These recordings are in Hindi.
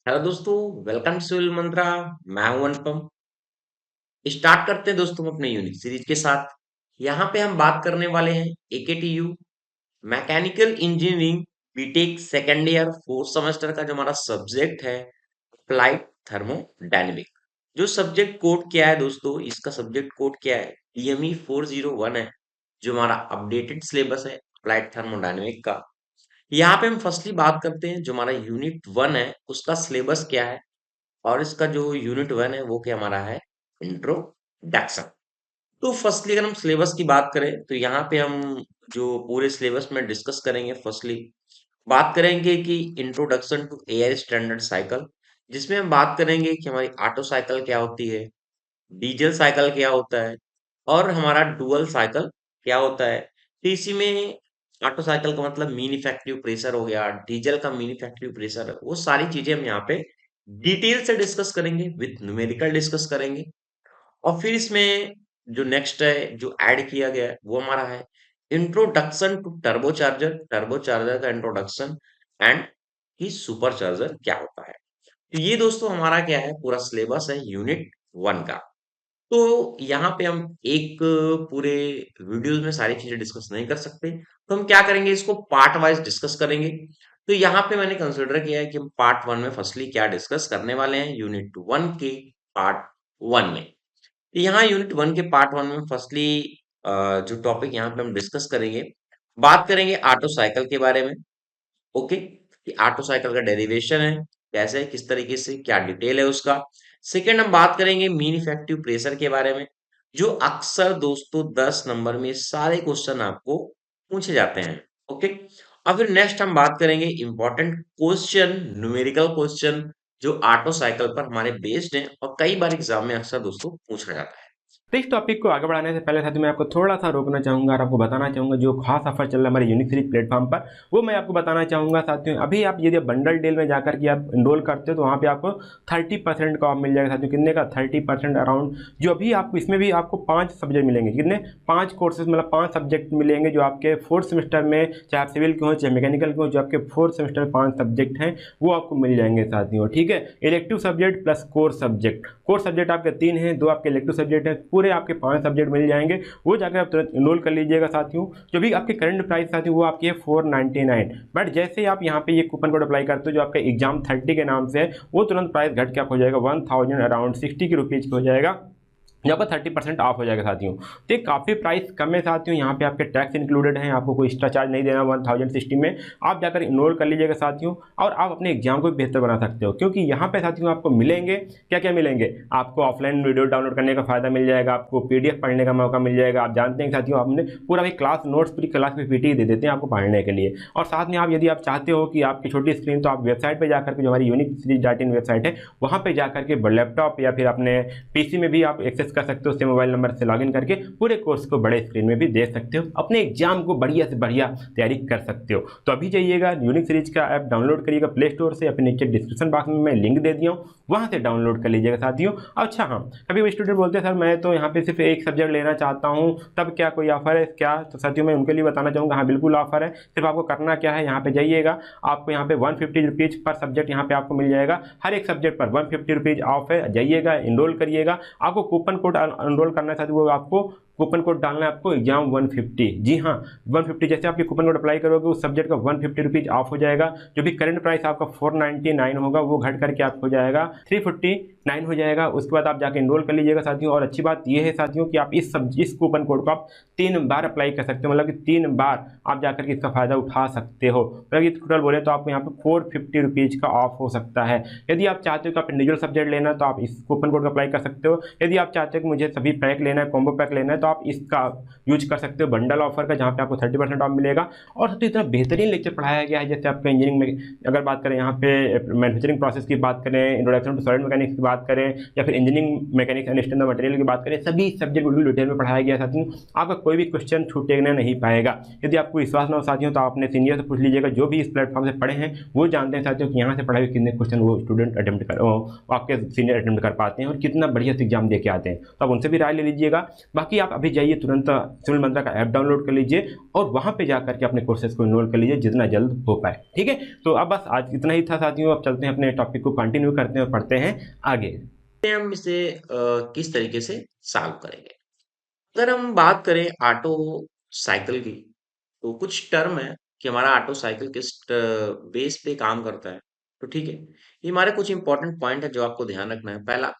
हेलो दोस्तों, वेलकम टू सिविल मंत्रा। मैं हूं अनुपम। स्टार्ट करते हैं दोस्तों अपने यूनिक सीरीज के साथ। यहाँ पे हम बात करने वाले हैं AKTU mechanical engineering BTech second year fourth semester का जो हमारा सब्जेक्ट है अप्लाइड थर्मोडायनेमिक। जो सब्जेक्ट कोड क्या है दोस्तों, इसका सब्जेक्ट कोड क्या है, टीएमई 401 है, जो हमारा अपडेटेड सिलेबस है अप्लाइड थर्मोडायनेमिक का। यहाँ पे हम फर्स्टली बात करते हैं जो हमारा यूनिट 1 है उसका सिलेबस क्या है, और इसका जो यूनिट 1 है वो क्या हमारा है, इंट्रोडक्शन। तो फर्स्टली अगर हम सिलेबस की बात करें तो यहाँ पे हम जो पूरे सिलेबस में डिस्कस करेंगे, फर्स्टली बात करेंगे कि introduction to air standard cycle, जिसमें हम बात करेंगे कि हमारी ऑटो साइकिल क्या होती है, डीजल साइकिल क्या होता है, और हमारा डुअल साइकिल क्या होता है। तो इसी में ऑटो साइकिल का मतलब मीन इफेक्टिव प्रेशर हो गया, डीजल का मीन इफेक्टिव प्रेशर है, वो सारी चीजें हम यहाँ पे डिटेल से डिस्कस करेंगे, विथ न्यूमेरिकल डिस्कस करेंगे। और फिर इसमें जो नेक्स्ट है जो ऐड किया गया है वो हमारा है इंट्रोडक्शन टू टर्बोचार्जर, टर्बोचार्जर का इंट्रोडक्शन, एंड ही सुपरचार्जर क्या होता है। तो ये दोस्तों हमारा क्या है, पूरा सिलेबस है यूनिट 1 का। तो यहाँ पे हम एक पूरे वीडियोस में सारी चीजें डिस्कस नहीं कर सकते, तो हम क्या करेंगे, इसको पार्ट वाइज डिस्कस करेंगे। तो यहाँ पे मैंने कंसिडर किया है कि हम पार्ट 1 में फर्स्टली क्या डिस्कस करने वाले हैं यूनिट 1 के पार्ट 1 में। तो यहाँ यूनिट 1 के पार्ट 1 में फर्स्टली जो टॉपिक यहाँ पे हम डिस्कस करेंगे, बात करेंगे ऑटो साइकिल के बारे में। ओके, कि ऑटो साइकिल का डेरिवेशन है कैसे, किस तरीके से, क्या डिटेल है उसका। सेकेंड हम बात करेंगे मीन इफेक्टिव प्रेशर के बारे में, जो अक्सर दोस्तों 10 नंबर में सारे क्वेश्चन आपको पूछे जाते हैं। ओके, और फिर नेक्स्ट हम बात करेंगे इंपॉर्टेंट क्वेश्चन, न्यूमेरिकल क्वेश्चन, जो ऑटो साइकिल पर हमारे बेस्ड हैं और कई बार एग्जाम में अक्सर दोस्तों पूछा जाता है। तो इस टॉपिक को आगे बढ़ाने से पहले साथियों मैं आपको थोड़ा सा रोकना चाहूंगा और आपको बताना चाहूंगा जो खास ऑफर चल रहा है हमारे यूनिक सीरीज प्लेटफॉर्म पर, वो मैं आपको बताना चाहूंगा साथियों। अभी आप यदि बंडल डील में जाकर के आप इनरोल करते हो तो वहाँ पे आपको 30% का ऑफ मिल जाएगा साथियों। कितने का? 30% अराउंड। जो अभी आपको इसमें भी आपको 5 सब्जेक्ट मिलेंगे। कितने? 5 कोर्सेज, मतलब 5 सब्जेक्ट मिलेंगे जो आपके फोर्थ सेमेस्टर में, चाहे आप सिविल के हो चाहे मैकेनिकल के हो, जो आपके फोर्थ सेमेस्टर में 5 सब्जेक्ट हैं वो आपको मिल जाएंगे साथियों। ठीक है, elective subject plus core subject. Core subject आपके 3 हैं, 2 आपके इलेक्टिव सब्जेक्ट हैं, पूरे आपके 5 सब्जेक्ट मिल जाएंगे। वो जाकर आप तुरंत इनरोल कर लीजिएगा साथियों। जो भी आपके करंट प्राइस साथियों वो आपकी है 499, बट जैसे आप यहाँ पे ये कूपन कोड अप्लाई करते हो जो आपका एग्जाम 30 के नाम से है, वो तुरंत प्राइस घट के आप हो जाएगा 1000 अराउंड 60 की रुपीज़ हो जाएगा, जो आपका 30% ऑफ हो जाएगा साथियों। तो ये काफ़ी प्राइस कम है साथियों। यहाँ पे आपके टैक्स इंक्लूडेड हैं, आपको कोई एक्स्ट्रा चार्ज नहीं देना। 1060 में आप जाकर इनरोल कर लीजिएगा साथियों, और आप अपने एग्जाम को भी बेहतर बना सकते हो, क्योंकि यहाँ पे साथियों आपको मिलेंगे क्या क्या मिलेंगे। आपको ऑफलाइन वीडियो डाउनलोड करने का फायदा मिल जाएगा, आपको पीडीएफ पढ़ने का मौका मिल जाएगा। आप जानते हैं साथियों, आपने पूरा भी क्लास नोट्स, पूरी क्लास की पीटी दे देते हैं आपको पढ़ने के लिए। और साथ में आप यदि आप चाहते हो कि आपकी छोटी स्क्रीन, तो आप वेबसाइट पर जाकर के, जो हमारी unique series dot in website है, वहाँ पर जाकर के लैपटॉप या फिर अपने पीसी में भी आप एक्सेस कर सकते हो। उससे मोबाइल नंबर से लॉगिन करके पूरे कोर्स को बड़े स्क्रीन में भी देख सकते हो, अपने एग्जाम को बढ़िया से बढ़िया तैयारी कर सकते हो। तो अभी जाइएगा यूनिक सीरीज का ऐप डाउनलोड करिएगा प्ले स्टोर से, अपने नीचे डिस्क्रिप्शन बॉक्स में मैं लिंक दे दिया हूँ, वहाँ से डाउनलोड कर लीजिएगा साथियों। अच्छा हाँ, कभी भी स्टूडेंट बोलते हैं सर मैं तो यहाँ पे सिर्फ एक सब्जेक्ट लेना चाहता हूँ, तब क्या कोई ऑफर है क्या? तो साथियों मैं उनके लिए बताना चाहूँगा, हाँ बिल्कुल ऑफर है। सिर्फ आपको करना क्या है, यहाँ पे जाइएगा, आपको यहाँ पे 150 रुपीज़ पर सब्जेक्ट यहाँ पे आपको मिल जाएगा। हर एक सब्जेक्ट पर 150 रुपीज़ ऑफ है। जाइएगा, इनरोल करिएगा। आपको कूपन कोड इनरोल करना है साथियों, वो आपको कूपन कोड डालना है आपको एग्जाम 150। जी हाँ, 150। जैसे आपके कूपन कोड अप्लाई करोगे उस सब्जेक्ट का 150 रुपीज़ ऑफ हो जाएगा। जो भी करंट प्राइस आपका 499 होगा वो घट करके आपको हो जाएगा 359 हो जाएगा। उसके बाद आप जाके इनरोल कर लीजिएगा साथियों। और अच्छी बात यह है साथियों कि आप इस कूपन कोड को आप 3 बार अप्लाई कर सकते हो, मतलब कि 3 बार आप जाकर के इसका फायदा उठा सकते हो। मतलब ये टोटल बोले तो आपको यहाँ पे 450 रुपीज़ का ऑफ हो सकता है। यदि आप चाहते हो कि आप इंडिविजुअल सब्जेक्ट लेना है तो आप इस कूपन कोड को अप्लाई कर सकते हो। यदि आप चाहते हो कि मुझे सभी पैक लेना है, कॉम्बो पैक लेना है, तो आप इसका यूज कर सकते हो बंडल ऑफर का, जहाँ पे आपको 30% ऑफ मिलेगा। और सबसे इतना बेहतरीन लेक्चर पढ़ाया गया है। जैसे आपका इंजीनियरिंग में अगर बात करें, यहाँ पे मैन्युफैक्चरिंग प्रोसेस की बात करें, इंट्रोडक्शन टू सॉलिड मैकेनिक्स की बात करें, या फिर engineering mechanics and standard material की बात करें, सभी सब्जेक्ट बिल्कुल डिटेल में पढ़ाया गया है साथियों। आपका कोई भी क्वेश्चन छूटने नहीं पाएगा। यदि आपको विश्वास ना हो साथियों तो आप अपने सीनियर से पूछ लीजिएगा, जो भी इस प्लेटफॉर्म से पढ़े हैं वो जानते हैं साथियों कि यहाँ से पढ़े हुए कितने क्वेश्चन वो स्टूडेंट अटेम्प्ट कर, आपके सीनियर अटेम्प्ट कर पाते हैं और कितना बढ़िया से एग्जाम दे के आते हैं। तो आप उनसे भी राय ले लीजिएगा। बाकी आप अभी जाइए तुरंत सुनील मंत्रा का ऐप डाउनलोड कर लीजिए और वहाँ पे जा करके अपने कोर्सेज को इनरोल कर लीजिए जितना जल्द हो पाए। ठीक है, तो अब बस आज इतना ही था साथियों, अब चलते हैं अपने टॉपिक को कंटिन्यू करते हैं और पढ़ते हैं आगे। हम इसे किस तरीके से सॉल्व करेंगे। अगर हम बात करें ऑटो साइकिल की, तो कुछ टर्म है कि हमारा ऑटो साइकिल किस बेस पे काम करता है। तो ठीक है, ये हमारे कुछ इंपॉर्टेंट पॉइंट है जो आपको ध्यान रखना है। पहला,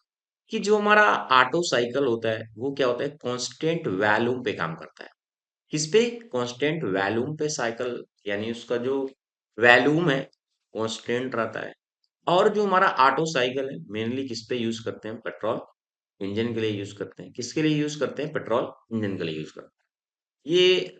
कि जो हमारा ऑटो साइकिल होता है वो क्या होता है, कांस्टेंट वॉल्यूम पे काम करता है। किस पे? कांस्टेंट वॉल्यूम पे साइकिल, यानी उसका जो वॉल्यूम है कांस्टेंट रहता है। और जो हमारा ऑटो साइकिल है मेनली किस पे यूज करते हैं, पेट्रोल इंजन के लिए यूज करते हैं। किसके लिए यूज करते हैं? पेट्रोल इंजन के लिए यूज करते हैं। ये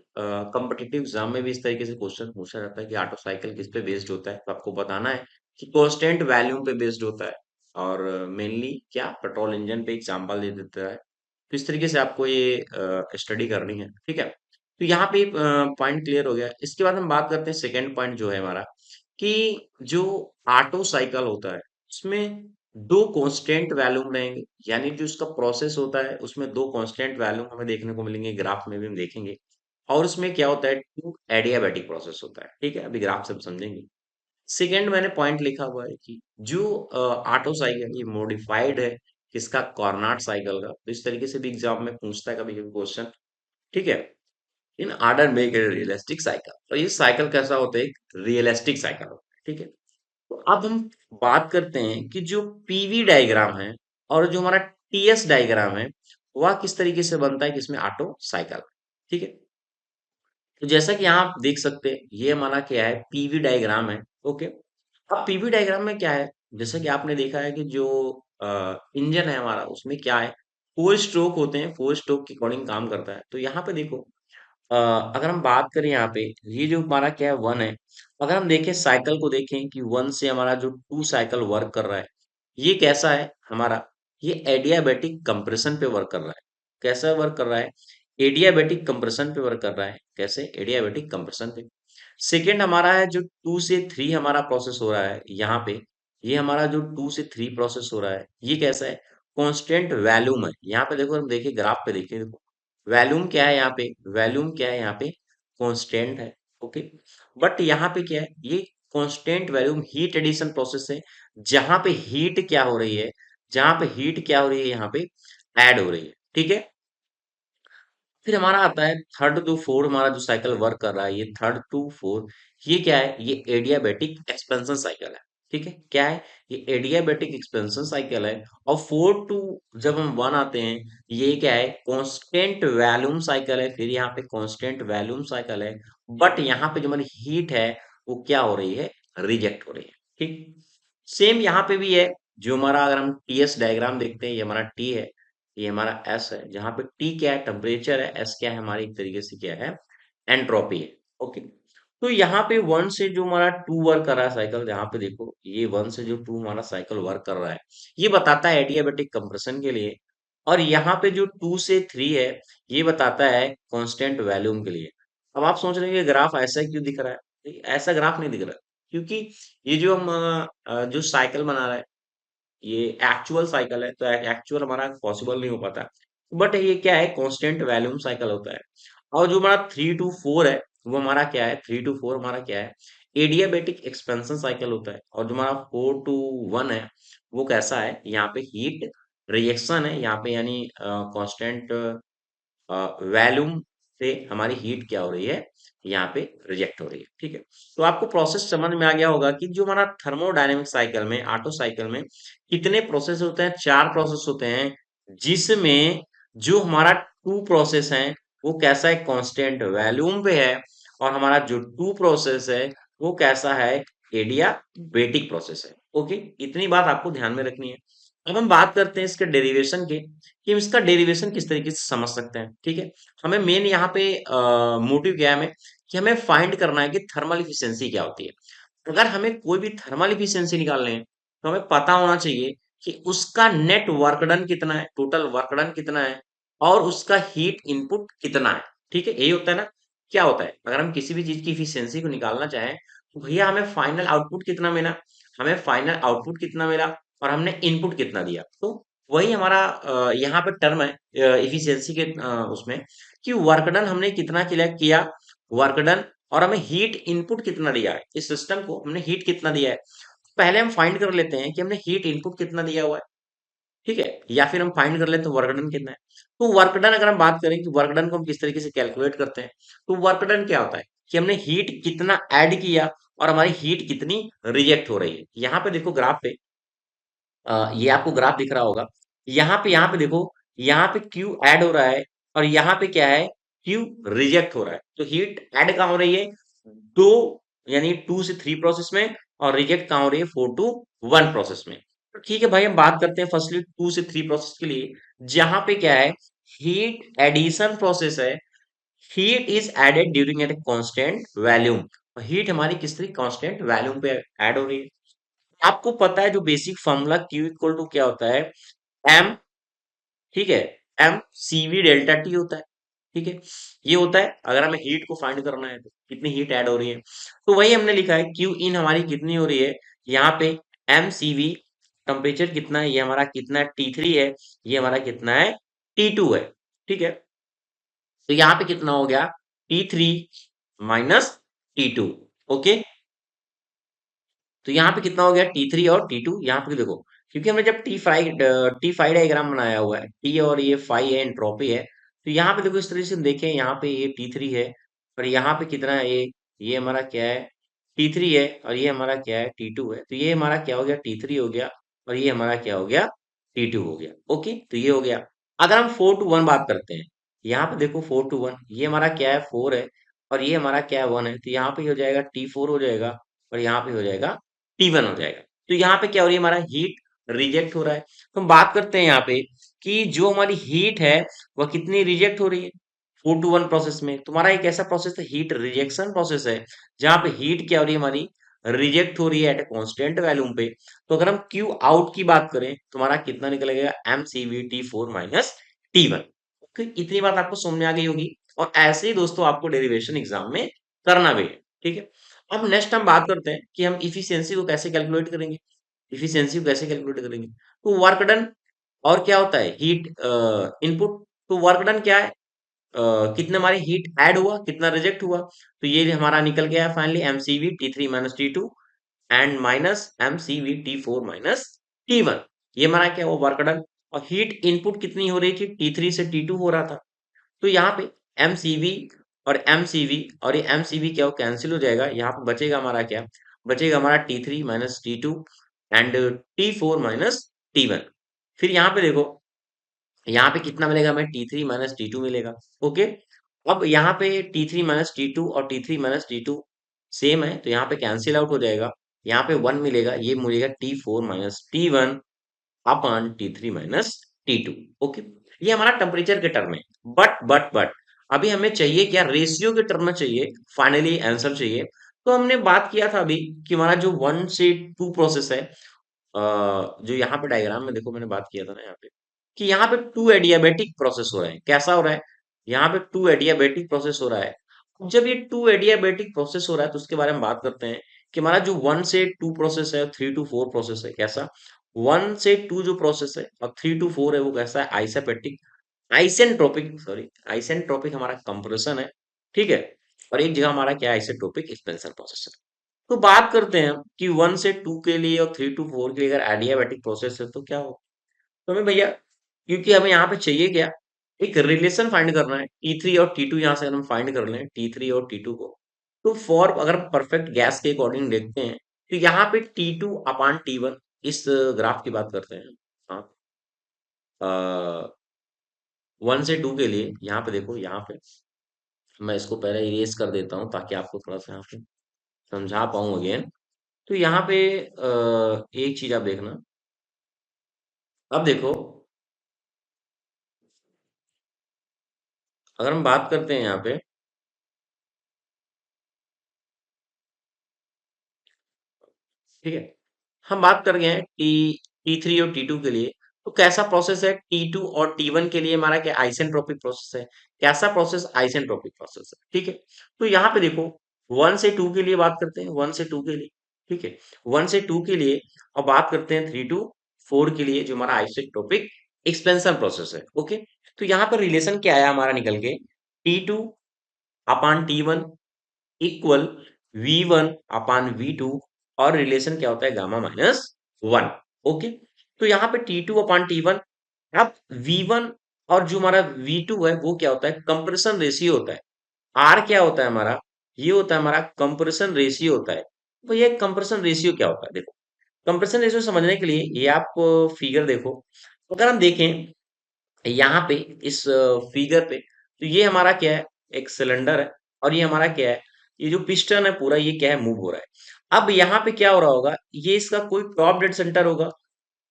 कॉम्पिटिटिव एग्जाम में भी इस तरीके से क्वेश्चन पूछा जाता है कि ऑटो साइकिल किस पे बेस्ड होता है, तो आपको बताना है कि कांस्टेंट वॉल्यूम पे बेस्ड होता है। और मेनली क्या, पेट्रोल इंजन पे एग्जांपल दे देता है। तो इस तरीके से आपको ये स्टडी करनी है। ठीक है, तो यहाँ पे पॉइंट क्लियर हो गया। इसके बाद हम बात करते हैं सेकेंड पॉइंट जो है हमारा, कि जो ऑटो साइकिल होता है उसमें दो कांस्टेंट वॉल्यूम रहेंगे, यानी जो उसका प्रोसेस होता है उसमें दो कांस्टेंट वॉल्यूम हमें देखने को मिलेंगे, ग्राफ में भी हम देखेंगे। और उसमें क्या होता है, टू एडियाबैटिक प्रोसेस होता है। ठीक है, अभी ग्राफ से हम समझेंगे। सेकेंड मैंने पॉइंट लिखा हुआ है कि जो ऑटो साइकिल ये मॉडिफाइड है किसका, कॉर्नाट साइकिल का। तो इस तरीके से भी एग्जाम में पूछता है कभी कभी क्वेश्चन। ठीक है, in order make a realistic cycle. और ये साइकिल कैसा होता है, एक रियलिस्टिक साइकिल होता है। ठीक है, तो अब हम बात करते हैं कि जो पीवी डायग्राम है और जो हमारा टीएस डायग्राम है वह किस तरीके से बनता है, किसमें, ऑटो साइकिल। ठीक है, तो जैसा कि यहाँ आप देख सकते हैं ये हमारा क्या है, पीवी डायग्राम है। ओके, अब पीवी डायग्राम में क्या है, जैसा कि आपने देखा है कि जो इंजन है हमारा उसमें क्या है, फोर स्ट्रोक होते हैं, फोर स्ट्रोक के अकॉर्डिंग काम करता है। तो यहाँ पे देखो, अगर हम बात करें यहाँ पे, ये जो हमारा क्या है, वन है। अगर हम देखें साइकिल को, देखें कि वन से हमारा जो टू साइकिल वर्क कर रहा है, ये कैसा है हमारा, ये एडियाबैटिक कंप्रेशन पे वर्क कर रहा है। कैसा वर्क कर रहा है, एडियाबैटिक कंप्रेशन पे वर्क कर रहा है। कैसे? एडियाबैटिक कंप्रेशन पे। सेकेंड हमारा है जो टू से थ्री हमारा प्रोसेस हो रहा है यहाँ पे, ये हमारा जो टू से थ्री प्रोसेस हो रहा है ये कैसा है, कांस्टेंट वॉल्यूम है। यहाँ पे देखो, हम देखिए ग्राफ पे देखिए, देखो वॉल्यूम क्या है यहाँ पे, वॉल्यूम क्या है यहाँ पे, कांस्टेंट है। ओके, बट यहाँ पे क्या है, ये constant volume heat addition process है, जहां पे हीट क्या हो रही है, जहां पे हीट क्या हो रही है, यहाँ पे ऐड हो रही है। ठीक है, फिर हमारा आता है थर्ड टू फोर, हमारा जो साइकिल वर्क कर रहा है ये थर्ड टू फोर, ये क्या है, ये एडियाबैटिक एक्सपेंशन साइकिल है। ठीक है, क्या है, ये एडियाबैटिक एक्सपेंशन साइकिल है। और फोर टू जब हम वन आते हैं, ये क्या है, कांस्टेंट वॉल्यूम साइकिल है। फिर यहाँ पे कांस्टेंट वॉल्यूम साइकिल है, बट यहाँ पे जो हमारी हीट है वो क्या हो रही है, रिजेक्ट हो रही है। ठीक, सेम यहाँ पे भी है। जो हमारा, अगर हम टीएस डायग्राम देखते हैं, ये हमारा टी है, ये हमारा एस है, जहां पे टी क्या है, टेम्परेचर है, एस क्या है, हमारी एक तरीके से क्या है, एंट्रोपी है। ओके, तो यहाँ पे वन से जो हमारा टू वर्क कर रहा है साइकिल, यहाँ पे देखो ये वन से जो टू हमारा साइकिल वर्क कर रहा है, ये बताता है एडियाबैटिक कंप्रेशन के लिए। और यहाँ पे जो टू से थ्री है, ये बताता है कांस्टेंट वॉल्यूम के लिए। अब आप सोच रहे हैं कि ग्राफ ऐसा क्यों दिख रहा है, ऐसा ग्राफ नहीं दिख रहा है, क्योंकि ये जो हम जो साइकिल बना रहा है ये एक्चुअल साइकिल है, तो एक्चुअल हमारा पॉसिबल नहीं हो पाता। बट ये क्या है, कांस्टेंट वॉल्यूम साइकिल होता है। और जो हमारा थ्री टू फोर है, वो हमारा क्या है, थ्री टू फोर हमारा क्या है, एडियाबैटिक एक्सपेंशन साइकिल होता है। और जो हमारा फोर टू वन है, वो कैसा है, यहाँ पे हीट रिएक्शन है यहाँ पे, यानी कांस्टेंट वॉल्यूम से हमारी हीट क्या हो रही है, यहाँ पे रिजेक्ट हो रही है। ठीक है, तो आपको प्रोसेस समझ में आ गया होगा कि जो हमारा थर्मोडायनेमिक साइकिल में, ऑटो साइकिल में कितने प्रोसेस होते हैं, चार प्रोसेस होते हैं। जिसमें जो हमारा टू प्रोसेस है वो कैसा है, कांस्टेंट वॉल्यूम पे है। और हमारा जो टू प्रोसेस है वो कैसा है, एडियाबेटिक प्रोसेस है। ओके, इतनी बात आपको ध्यान में रखनी है। अब हम बात करते हैं इसके डेरिवेशन के, कि हम इसका डेरिवेशन किस तरीके से समझ सकते हैं। ठीक है, हमें मेन यहाँ पे मोटिव क्या है, हमें कि हमें फाइंड करना है कि थर्मल इफिशियंसी क्या होती है। अगर हमें कोई भी थर्मल इफिशियंसी निकालने है तो हमें पता होना चाहिए कि उसका नेट वर्क डन कितना है, टोटल वर्क डन कितना है, और उसका हीट इनपुट कितना है। ठीक है, यही होता है ना। क्या होता है, अगर हम किसी भी चीज की इफिशियंसी को निकालना चाहें तो भैया हमें फाइनल आउटपुट कितना मिला, हमें फाइनल आउटपुट कितना मिला और हमने इनपुट कितना दिया। तो वही हमारा यहाँ पे टर्म है इफिशियंसी के उसमें, कि वर्क डन हमने कितना किया वर्क डन, और हमें हीट इनपुट कितना दिया है, इस सिस्टम को हमने हीट कितना दिया है। पहले हम फाइंड कर लेते हैं कि हमने हीट इनपुट कितना दिया हुआ है, ठीक है, या फिर हम फाइंड कर लेते हैं वर्क डन कितना है। तो वर्क डन अगर हम बात करें कि वर्क डन को हम किस तरीके से कैलकुलेट करते हैं, तो वर्क डन क्या होता है कि हमने हीट कितना ऐड किया और हमारी हीट कितनी रिजेक्ट हो रही है। यहाँ पे देखो ग्राफ पे, ये आपको ग्राफ दिख रहा होगा, यहाँ पे देखो, यहाँ पे क्यू ऐड हो रहा है और यहाँ पे क्या है, क्यू रिजेक्ट हो रहा है। तो हीट ऐड कहाँ हो रही है, दो, यानी 2 से 3 प्रोसेस में, और रिजेक्ट कहाँ हो रही है, 4 to 1 प्रोसेस में। तो ठीक है भाई, हम बात करते हैं फर्स्टली 2 से 3 प्रोसेस के लिए, जहां पे क्या है, हीट एडिशन प्रोसेस है। Heat is added during at a constant volume. Heat हमारी किस तरीके कांस्टेंट वैल्यूम पे ऐड हो रही है। आपको पता है जो basic formula Q equal to क्या होता है, एम, ठीक है, M C V delta T होता है, ठीक है। ये होता है अगर हमें हीट को फाइंड करना है तो कितनी हीट ऐड हो रही है। तो वही हमने लिखा है क्यू इन हमारी कितनी हो रही है, यहाँ पे एम सी वी टेम्परेचर कितना है, ये हमारा कितना है, T3 है, ये हमारा कितना है, T2 है, ठीक है। तो यहाँ पे कितना हो गया, T3 - T2, ओके। तो यहाँ पे कितना हो गया, T3 और T2, यहाँ पे देखो, क्योंकि हमने जब टी फाई डायग्राम बनाया हुआ है, टी और ये फाई है, एंट्रोपी है, तो यहाँ पे देखो इस तरीके से हम देखें, यहाँ पे ये T3 है और यहाँ पे कितना है, ये हमारा क्या है, T3 है, और ये हमारा क्या है, T2 है। तो ये हमारा क्या हो गया, T3 हो गया, और ये हमारा क्या हो गया, T2 हो गया, ओके। तो ये हो गया। अगर हम 4 to 1 बात करते हैं, यहाँ पे देखो 4 to 1, ये हमारा क्या है, 4 है, और ये हमारा क्या है, 1 है, तो यहाँ पे हो जाएगा T4 हो जाएगा, और यहाँ पे हो जाएगा T1 हो जाएगा। तो यहाँ पे क्या हो रही है, हमारा हीट रिजेक्ट हो रहा है। तो हम बात करते हैं यहाँ पे कि जो हमारी हीट है वह कितनी रिजेक्ट हो रही है, 4 to 1 प्रोसेस में। तुम्हारा एक ऐसा प्रोसेस है, हीट रिजेक्शन प्रोसेस है, जहाँ पे हीट क्या हो रही है, हमारी रिजेक्ट हो रही है एट ए कॉन्स्टेंट वैल्यूम पे। तो अगर हम क्यू आउट की बात करें, तुम्हारा कितना निकलेगा, M C we T4 - T1, okay. इतनी बात आपको समझ में आ गई होगी, और ऐसे ही दोस्तों आपको डेरिवेशन एग्जाम में करना भी है, ठीक है। अब नेक्स्ट हम बात करते हैं कि हम इफिशियंसी को कैसे कैलकुलेट करेंगे। इफिशियंसी को कैसे कैलकुलेट करेंगे, तो वर्क डन, और क्या होता है, हीट इनपुट। तो वर्क डन क्या है, कितना हमारी हीट ऐड हुआ, कितना रिजेक्ट हुआ। तो ये हमारा निकल गया है finally, MCV T3 - T2 and minus MCV T4 - T1। ये हमारा क्या हुआ, वर्क डन। और हीट इनपुट कितनी हो रही थी, T3 से T2 हो रहा था। तो यहाँ पे एमसीवी और एमसीवी और ये एमसीवी क्या हो, कैंसिल हो जाएगा। यहाँ पे बचेगा हमारा क्या, बचेगा हमारा T3 - T2 and T4 - T1। फिर यहाँ पे देखो, यहाँ पे कितना मिलेगा हमें, T3 - T2 मिलेगा, ओके। अब यहाँ पे T3 - T2 और T3 - T2 सेम है, तो यहाँ पे कैंसिल आउट हो जाएगा। यहाँ पे 1 मिलेगा, ये मिलेगा T4 - T1 upon T3 - T2, okay. ये हमारा टेम्परेचर के टर्म है। बट अभी हमें चाहिए क्या, रेशियो के टर्म में चाहिए, फाइनली आंसर चाहिए। तो हमने बात किया था अभी कि हमारा जो 1 से 2 प्रोसेस है, जो यहाँ पे डायग्राम में देखो मैंने बात किया था ना यहाँ पे, कि यहाँ पे टू एडियाबेटिक प्रोसेस हो रहा है। कैसा हो रहा है, यहाँ पे टू एडियाबेटिक प्रोसेस हो रहा है। अब जब ये टू एडियाबेटिक प्रोसेस हो रहा है, तो उसके बारे में बात करते हैं कि हमारा जो 1 से 2 प्रोसेस है, 3 to 4 प्रोसेस है, कैसा, 1 से 2 जो प्रोसेस है और 3 to 4 है, वो कैसा है, आइसेपेटिक, आइसेंट्रोपिक, सॉरी, आइसेंट्रोपिक हमारा कंप्रेशन है, ठीक है। और एक जगह हमारा क्या है, आइसेट्रोपिक एक्सपेंशन प्रोसेस है। तो बात करते हैं कि 1 से 2 के लिए और 3 to 4 के लिए अगर एडियाबैटिक प्रोसेस है तो क्या हो। तो हमें भैया, क्योंकि हमें यहाँ पे चाहिए क्या, एक रिलेशन फाइंड करना है, T3 और T2 यहाँ से अगर हम फाइंड कर लें T3 और T2 को, तो फॉर अगर परफेक्ट गैस के अकॉर्डिंग देखते हैं, तो यहाँ पे T2 अपान T1, इस ग्राफ की बात करते हैं। हाँ, 1 से 2 के लिए यहाँ पे देखो, यहाँ पे मैं इसको पहले इरेज कर देता हूँ ताकि आपको थोड़ा सा यहाँ पे समझा पाऊँ अगेन। तो यहाँ पे एक चीज आप देखना, अब देखो, अगर हम बात करते हैं यहाँ पे, ठीक है, हम बात कर गए हैं T3 और T2 के लिए। तो कैसा प्रोसेस है, T2 और T1 के लिए हमारा क्या, आइसेंट्रोपिक प्रोसेस है। कैसा प्रोसेस, आइसेंट्रोपिक प्रोसेस है, ठीक है। तो यहाँ पे देखो, 1 से 2 के लिए बात करते हैं, 1 से 2 के लिए, ठीक है, 1 से 2 के लिए। अब बात करते हैं 3 to 4 के लिए, जो हमारा आइसेंट्रोपिक एक्सपेंशन प्रोसेस है। ओके, तो यहाँ पर रिलेशन क्या आया हमारा निकल के, T2 अपान T1 इक्वल V1 अपान V2, और रिलेशन क्या होता है गामा माइनस 1। ओके, तो यहाँ पे T2 अपान T1, अब V1 और जो हमारा V2 है वो क्या होता है, कंप्रेशन रेशियो होता है। R क्या होता है हमारा, ये होता है हमारा कंप्रेशन रेशियो होता है। तो ये कंप्रेशन रेशियो क्या होता है, देखो कंप्रेशन रेशियो समझने के लिए ये आप फिगर देखो। अगर हम देखें यहाँ पे इस फिगर पे, तो ये हमारा क्या है, एक सिलेंडर है, और ये हमारा क्या है, ये जो पिस्टन है पूरा ये क्या है, मूव हो रहा है। अब यहाँ पे क्या हो रहा होगा, ये इसका कोई टॉप डेड सेंटर होगा,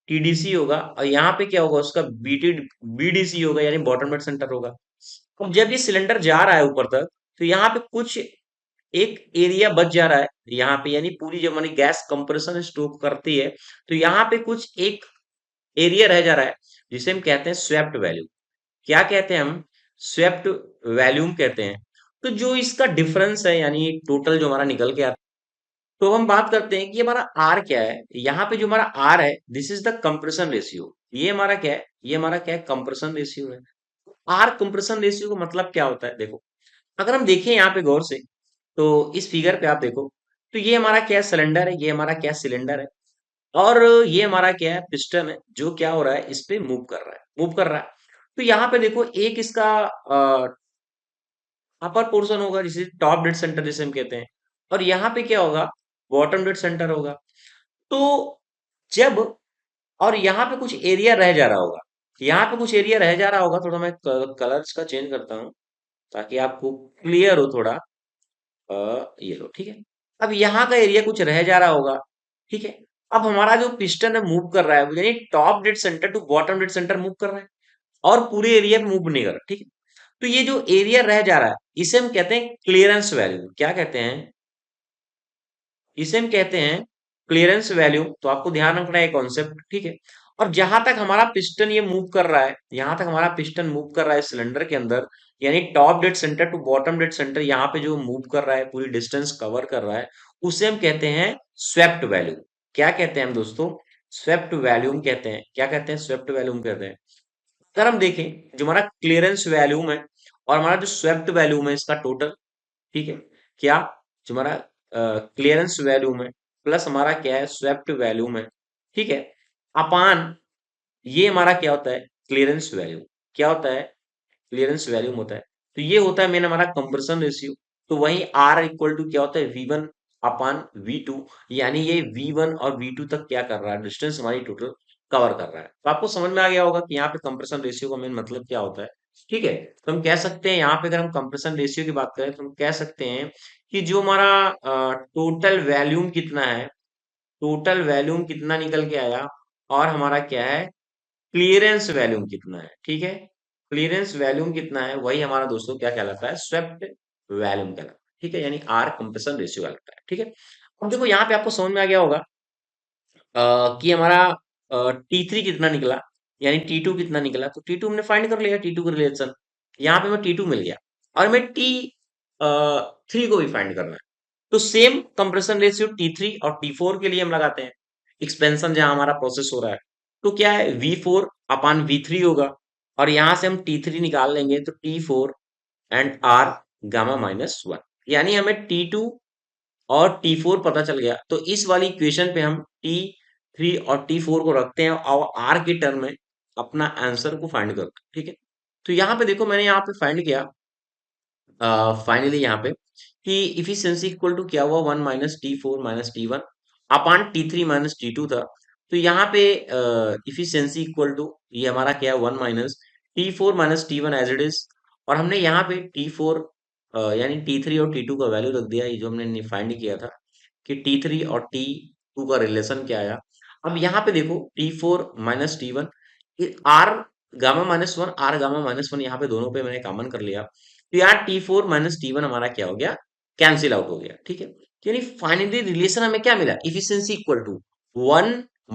टीडीसी होगा, और यहाँ पे क्या होगा उसका बीडीसी होगा, यानी बॉटम डेड सेंटर होगा। अब जब ये सिलेंडर जा रहा है ऊपर तक, तो यहाँ पे कुछ एक एरिया बच जा रहा है यहाँ पे, यानी पूरी जब हमारी गैस कंप्रेशन स्टोक करती है, तो यहाँ पे कुछ एक एरिया रह जा रहा है, जिसे हम कहते हैं स्वेप्ट वैल्यू। क्या कहते हैं हम, स्वेप्ट वैल्यूम कहते हैं। तो जो इसका डिफरेंस है, यानी टोटल जो हमारा निकल के आता है, तो हम बात करते हैं कि हमारा आर क्या है। यहाँ पे जो हमारा आर है, this is the compression ratio. ये हमारा क्या है, ये हमारा क्या है, कंप्रेशन रेशियो है। आर कंप्रेशन रेशियो का मतलब क्या होता है, देखो अगर हम देखें यहाँ पे गौर से, तो इस फिगर पे आप देखो, तो ये हमारा क्या सिलेंडर है, ये हमारा क्या सिलेंडर है, और ये हमारा क्या है, पिस्टन है, जो क्या हो रहा है, इस पे मूव कर रहा है, मूव कर रहा है। तो यहाँ पे देखो एक इसका अपर पोर्शन होगा, जिसे टॉप डेड सेंटर जिसे हम कहते हैं, और यहाँ पे क्या होगा, बॉटम डेड सेंटर होगा। तो जब, और यहाँ पे कुछ एरिया रह जा रहा होगा, यहाँ पे कुछ एरिया रह जा रहा होगा, थोड़ा मैं कलर्स का चेंज करता हूँ ताकि आपको क्लियर हो थोड़ा। ये लो, ठीक है। अब यहाँ का एरिया कुछ रह जा रहा होगा, ठीक है। अब हमारा जो पिस्टन है मूव कर रहा है, यानी top dead centre to bottom dead centre move कर रहा है, और पूरे एरिया में मूव नहीं कर रहा, ठीक है। तो ये जो एरिया रह जा रहा है, इसे हम कहते हैं क्लियरेंस वैल्यू। क्या कहते हैं, इसे हम कहते हैं क्लियरेंस वैल्यू। तो आपको ध्यान रखना है कॉन्सेप्ट, ठीक है। और जहां तक हमारा पिस्टन ये मूव कर रहा है, यहां तक हमारा पिस्टन मूव कर रहा है सिलेंडर के अंदर, यानी top dead centre to bottom dead centre, यहाँ पे जो मूव कर रहा है, पूरी डिस्टेंस कवर कर रहा है, उसे हम कहते हैं स्वेप्ट वैल्यू। क्या कहते हैं हम दोस्तों, स्वेप्ट वैल्यूम कहते हैं। क्या कहते हैं, स्वेप्ट वैल्यूम कहते हैं। अगर हम देखें जो हमारा क्लियरेंस वैल्यूम है और हमारा जो स्वेप्ट वैल्यूम है, इसका टोटल, ठीक है, क्या, जो हमारा क्लियरेंस वैल्यूम है प्लस हमारा क्या है, स्वेप्ट वैल्यूम है, ठीक है, अपान ये हमारा क्या होता है, क्लियरेंस वैल्यू। क्या होता है, क्लियरेंस वैल्यूम होता है। तो ये होता है मेन हमारा कंप्रेशन रेशियो। तो वही आर इक्वल टू क्या होता है, V1 अपान V2, यानी ये V1 और V2 तक क्या कर रहा है, डिस्टेंस हमारी टोटल कवर कर रहा है। तो आपको समझ में आ गया होगा कि यहाँ पे कंप्रेशन रेशियो का मेन मतलब क्या होता है, ठीक है। तो हम कह सकते हैं यहाँ पे, अगर हम कंप्रेशन रेशियो की बात करें, तो हम कह सकते हैं कि जो हमारा टोटल वैल्यूम कितना है, टोटल वैल्यूम कितना निकल के आया, और हमारा क्या है, क्लियरेंस वैल्यूम कितना है, ठीक है। क्लियरेंस वैल्यूम कितना है, वही हमारा दोस्तों क्या कहलाता है, स्वेप्ट वैल्यूम कहलाता है, ठीक है, यानी आर कंप्रेशन रेशियो कहलाता है, ठीक है। अब देखो यहाँ पे आपको समझ में आ गया होगा कि हमारा T3 कितना निकला, यानी T2 कितना निकला। तो T2 हमने फाइंड कर लिया, T2 का रिलेशन यहाँ पे हमें T2 मिल गया, और हमें T3 को भी फाइंड करना है। तो सेम कंप्रेशन रेशियो T3 और T4 के लिए हम लगाते हैं, एक्सपेंशन जहां हमारा प्रोसेस हो रहा है। तो क्या है, V4 अपान V3 होगा, और यहां से हम T3 निकाल लेंगे, तो T4 and R gamma minus 1, यानी हमें T2 और T4 पता चल गया। तो इस वाली इक्वेशन पे हम T3 और T4 को रखते हैं, और R के टर्म में अपना आंसर को फाइंड करते हैं, ठीक है। तो यहाँ पे देखो मैंने यहाँ पे फाइंड किया फाइनली यहाँ पे, कि इफिशियंसी इक्वल टू क्या हुआ, 1 - T4 - T1 अपान T3 - T2 था। तो यहाँ पे इफिशियंसी इक्वल टू, ये हमारा क्या है, 1 - T4 - T1 as it is, और हमने यहाँ पे T4 यानी T3 और T2 का वैल्यू रख दिया, ये जो हमने फाइंड किया था कि T3 और T2 का रिलेशन क्या आया। अब यहाँ पे देखो T4 - T1, R gamma minus one, R gamma minus one, यहाँ पे दोनों पे मैंने कॉमन कर लिया। तो यार T4 - T1 हमारा क्या हो गया, कैंसिल आउट हो गया, ठीक है। यानी फाइनली रिलेशन हमें क्या मिला, efficiency equal to 1 -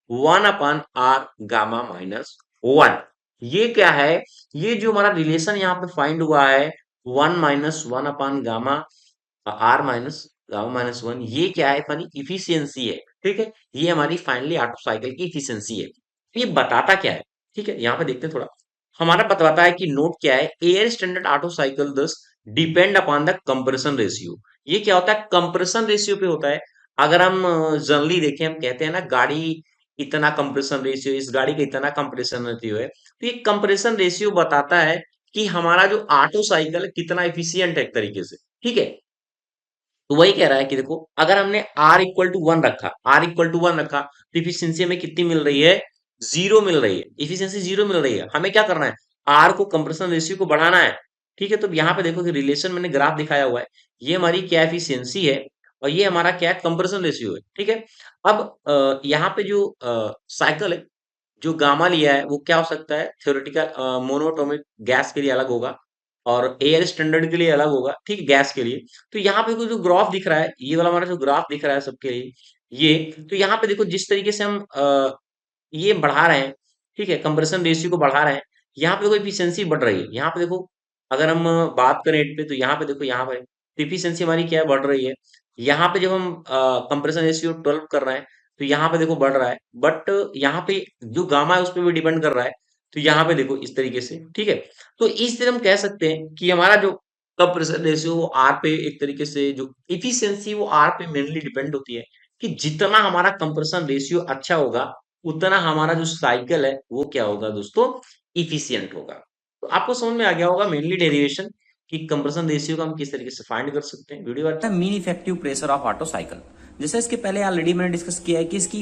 1 upon R gamma minus 1। ये क्या है, ये जो हमारा रिलेशन यहाँ पे फाइंड हुआ है, 1 - 1 upon gamma r minus gamma minus 1, ये क्या है, फनी इफिशियंसी है, ठीक है। ये हमारी फाइनली ऑटो साइकिल की इफिशियंसी है। ये बताता क्या है, ठीक है, यहाँ पे देखते हैं थोड़ा। हमारा बताता है कि नोट क्या है, एयर स्टैंडर्ड ऑटो साइकिल दस depend upon the compression ratio. ये क्या होता है, कंप्रेशन रेशियो पे होता है। अगर हम जनरली देखें, हम कहते हैं ना गाड़ी इतना कंप्रेशन रेशियो, इस गाड़ी का इतना कंप्रेशन रेशियो है, तो ये कंप्रेशन रेशियो बताता है कि हमारा जो ऑटो साइकिल कितना एफिशिएंट है एक तरीके से। ठीक है, तो वही कह रहा है कि देखो, अगर हमने R इक्वल टू वन रखा, R इक्वल टू वन रखा, तो इफिशियंसी हमें कितनी मिल रही है, जीरो मिल रही है, इफिशियंसी जीरो मिल रही है। हमें क्या करना है, R को कंप्रेशन रेशियो को बढ़ाना है। ठीक है, तो यहाँ पे देखो कि रिलेशन मैंने ग्राफ दिखाया हुआ है, ये हमारी क्या एफिशियंसी है और ये हमारा क्या है, कंप्रेशन रेशियो है। ठीक है, अब यहाँ पे जो साइकिल है, जो गामा लिया है वो क्या हो सकता है, थ्योरेटिकल मोनोटोमिक गैस के लिए अलग होगा और एयर स्टैंडर्ड के लिए अलग होगा, ठीक, गैस के लिए। तो यहाँ पे जो ग्राफ दिख रहा है, ये वाला हमारा जो ग्राफ दिख रहा है सबके लिए, ये, तो यहाँ पे देखो जिस तरीके से हम ये बढ़ा रहे हैं, ठीक है, कंप्रेशन रेशियो को बढ़ा रहे हैं, यहाँ पे देखो इफिशियंसी बढ़ रही है। यहाँ पे देखो, अगर हम बात करें इट पे, तो यहाँ पे देखो, यहाँ पे इफिशियंसी हमारी क्या है, बढ़ रही है। यहाँ पे जब हम कंप्रेशन रेशियो 12 कर रहे हैं, तो यहाँ पे देखो बढ़ रहा है, बट यहाँ पे जो गामा है उस पर भी डिपेंड कर रहा है। तो यहाँ पे देखो इस तरीके से, ठीक है। तो इस तरह हम कह सकते हैं कि हमारा जो कंप्रेशन रेशियो वो आर पे, एक तरीके से जो इफिशियंसी वो आर पे मेनली डिपेंड होती है, कि जितना हमारा कंप्रेशन रेशियो अच्छा होगा, उतना हमारा जो साइकिल है वो क्या होगा दोस्तों, इफिशियंट होगा। तो आपको समझ में आ गया होगा मेनली डेरिवेशन कि कंप्रेशन रेशियो को हम किस तरीके से फाइंड कर सकते हैं। वीडियो अच्छा, mean effective pressure of auto cycle. जैसे इसके पहले ऑलरेडी मैंने डिस्कस किया है कि इसकी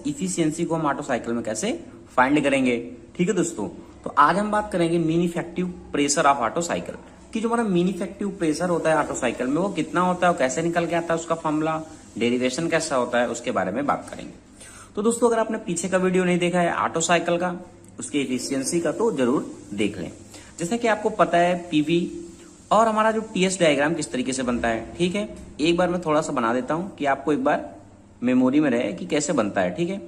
इफिशियंसी को हम ऑटो साइकिल में कैसे फाइंड करेंगे। ठीक है दोस्तों, तो आज हम बात करेंगे mean effective pressure of auto cycle कि जो हमारा मीन इफेक्टिव प्रेशर होता है ऑटो साइकिल में वो कितना होता है और कैसे निकल के आता है, उसका फॉर्मूला, डेरिवेशन कैसा होता है, उसके बारे में बात करेंगे। तो दोस्तों अगर आपने पीछे का वीडियो नहीं देखा है ऑटो साइकिल का, उसकी एफिशिएंसी का, तो जरूर देख लें। जैसे कि आपको पता है पीवी और हमारा जो टीएस डायग्राम किस तरीके से बनता है। ठीक है, एक बार मैं थोड़ा सा बना देता हूं कि आपको एक बार मेमोरी में रहे कि कैसे बनता है। ठीक है,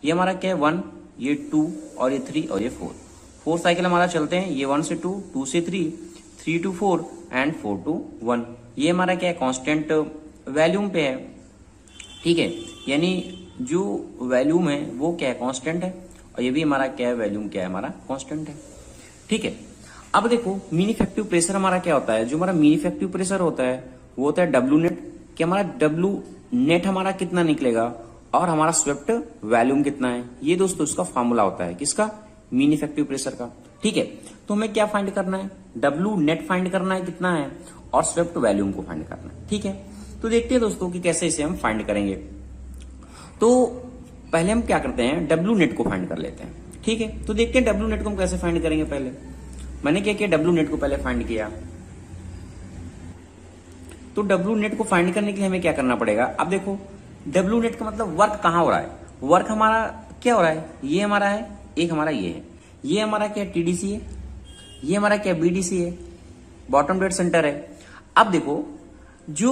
ये हमारा क्या है, 1, ये 2 और ये 3 और ये 4 साइकिल हमारा चलते हैं। ये 1 से 2, 2 से 3, 3 to 4 एंड 4 to 1। ये हमारा क्या है, कांस्टेंट वैल्यूम पे है। ठीक है, यानी जो वैल्यूम है वो क्या है, कांस्टेंट है, और ये भी हमारा क्या है, वैल्यूम क्या है, हमारा कांस्टेंट है। ठीक है, अब देखो मीन इफेक्टिव प्रेशर हमारा क्या होता है, जो हमारा मीन इफेक्टिव प्रेशर होता है वो होता है डब्ल्यू नेट, कि हमारा डब्ल्यू नेट हमारा कितना निकलेगा और हमारा स्वेप्ट वैल्यूम कितना है। ये दोस्तों इसका फॉर्मूला होता है, किसका, मीन इफेक्टिव प्रेशर का। ठीक है, तो हमें क्या फाइंड करना है, डब्ल्यू नेट फाइंड करना है कितना है, और स्वेप्ट वैल्यूम को फाइंड करना है। ठीक है, तो देखते हैं दोस्तों कि कैसे इसे हम फाइंड करेंगे। तो पहले हम क्या करते हैं, डब्ल्यू नेट को फाइंड कर लेते हैं। ठीक है, तो देखते हैं डब्ल्यू नेट को हम कैसे फाइंड करेंगे। पहले मैंने क्या किया, डब्ल्यू नेट को पहले फाइंड किया। तो डब्ल्यू नेट को फाइंड करने के लिए हमें क्या करना पड़ेगा, अब देखो डब्ल्यू नेट का मतलब वर्क कहां हो रहा है, वर्क हमारा क्या हो रहा है, ये हमारा है, एक हमारा ये है, ये हमारा क्या टीडीसी है, ये हमारा क्या बीडीसी है, बॉटम डेड सेंटर है। अब देखो जो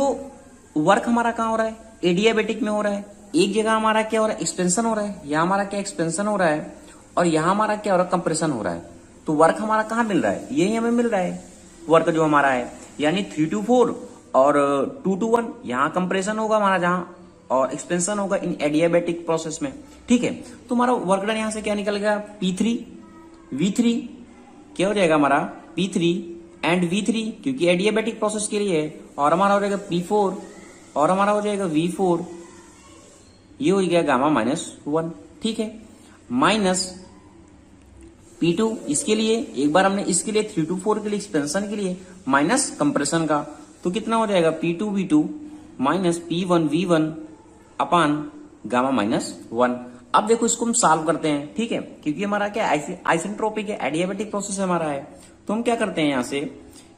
वर्क हमारा कहां हो रहा है, एडियाबेटिक में हो रहा है। एक जगह हमारा क्या हो रहा है, एक्सपेंशन हो रहा है, यहां हमारा क्या एक्सपेंशन हो रहा है, और यहां हमारा क्या हो रहा है, कंप्रेशन हो रहा है। तो वर्क हमारा कहां मिल रहा है, यही हमें मिल रहा है वर्क जो हमारा है, यानी 3 to 4 और 2 to 1 यहाँ कंप्रेशन होगा हमारा, जहां और एक्सपेंशन होगा इन एडियाबेटिक प्रोसेस में। ठीक है, तो हमारा वर्क डन यहां से क्या निकल गया, P3 V3 क्या हो जाएगा हमारा, P3 एंड V3 क्योंकि एडियाबेटिक प्रोसेस के लिए है, और हमारा हो जाएगा P4 और हमारा हो जाएगा V4, ये हो गया गामा -1। ठीक है, माइनस P2 इसके लिए, एक बार हमने इसके लिए 3 to 4 के लिए एक्सपेंशन के लिए, माइनस कंप्रेशन का, तो कितना हो जाएगा P2 V2 minus P1 V1 अपान गामा -1। अब देखो इसको हम सॉल्व करते हैं। ठीक है, क्योंकि हमारा क्या आइसेंट्रोपिक है, एडियाबेटिक प्रोसेस हमारा है, तो हम क्या करते हैं, यहां से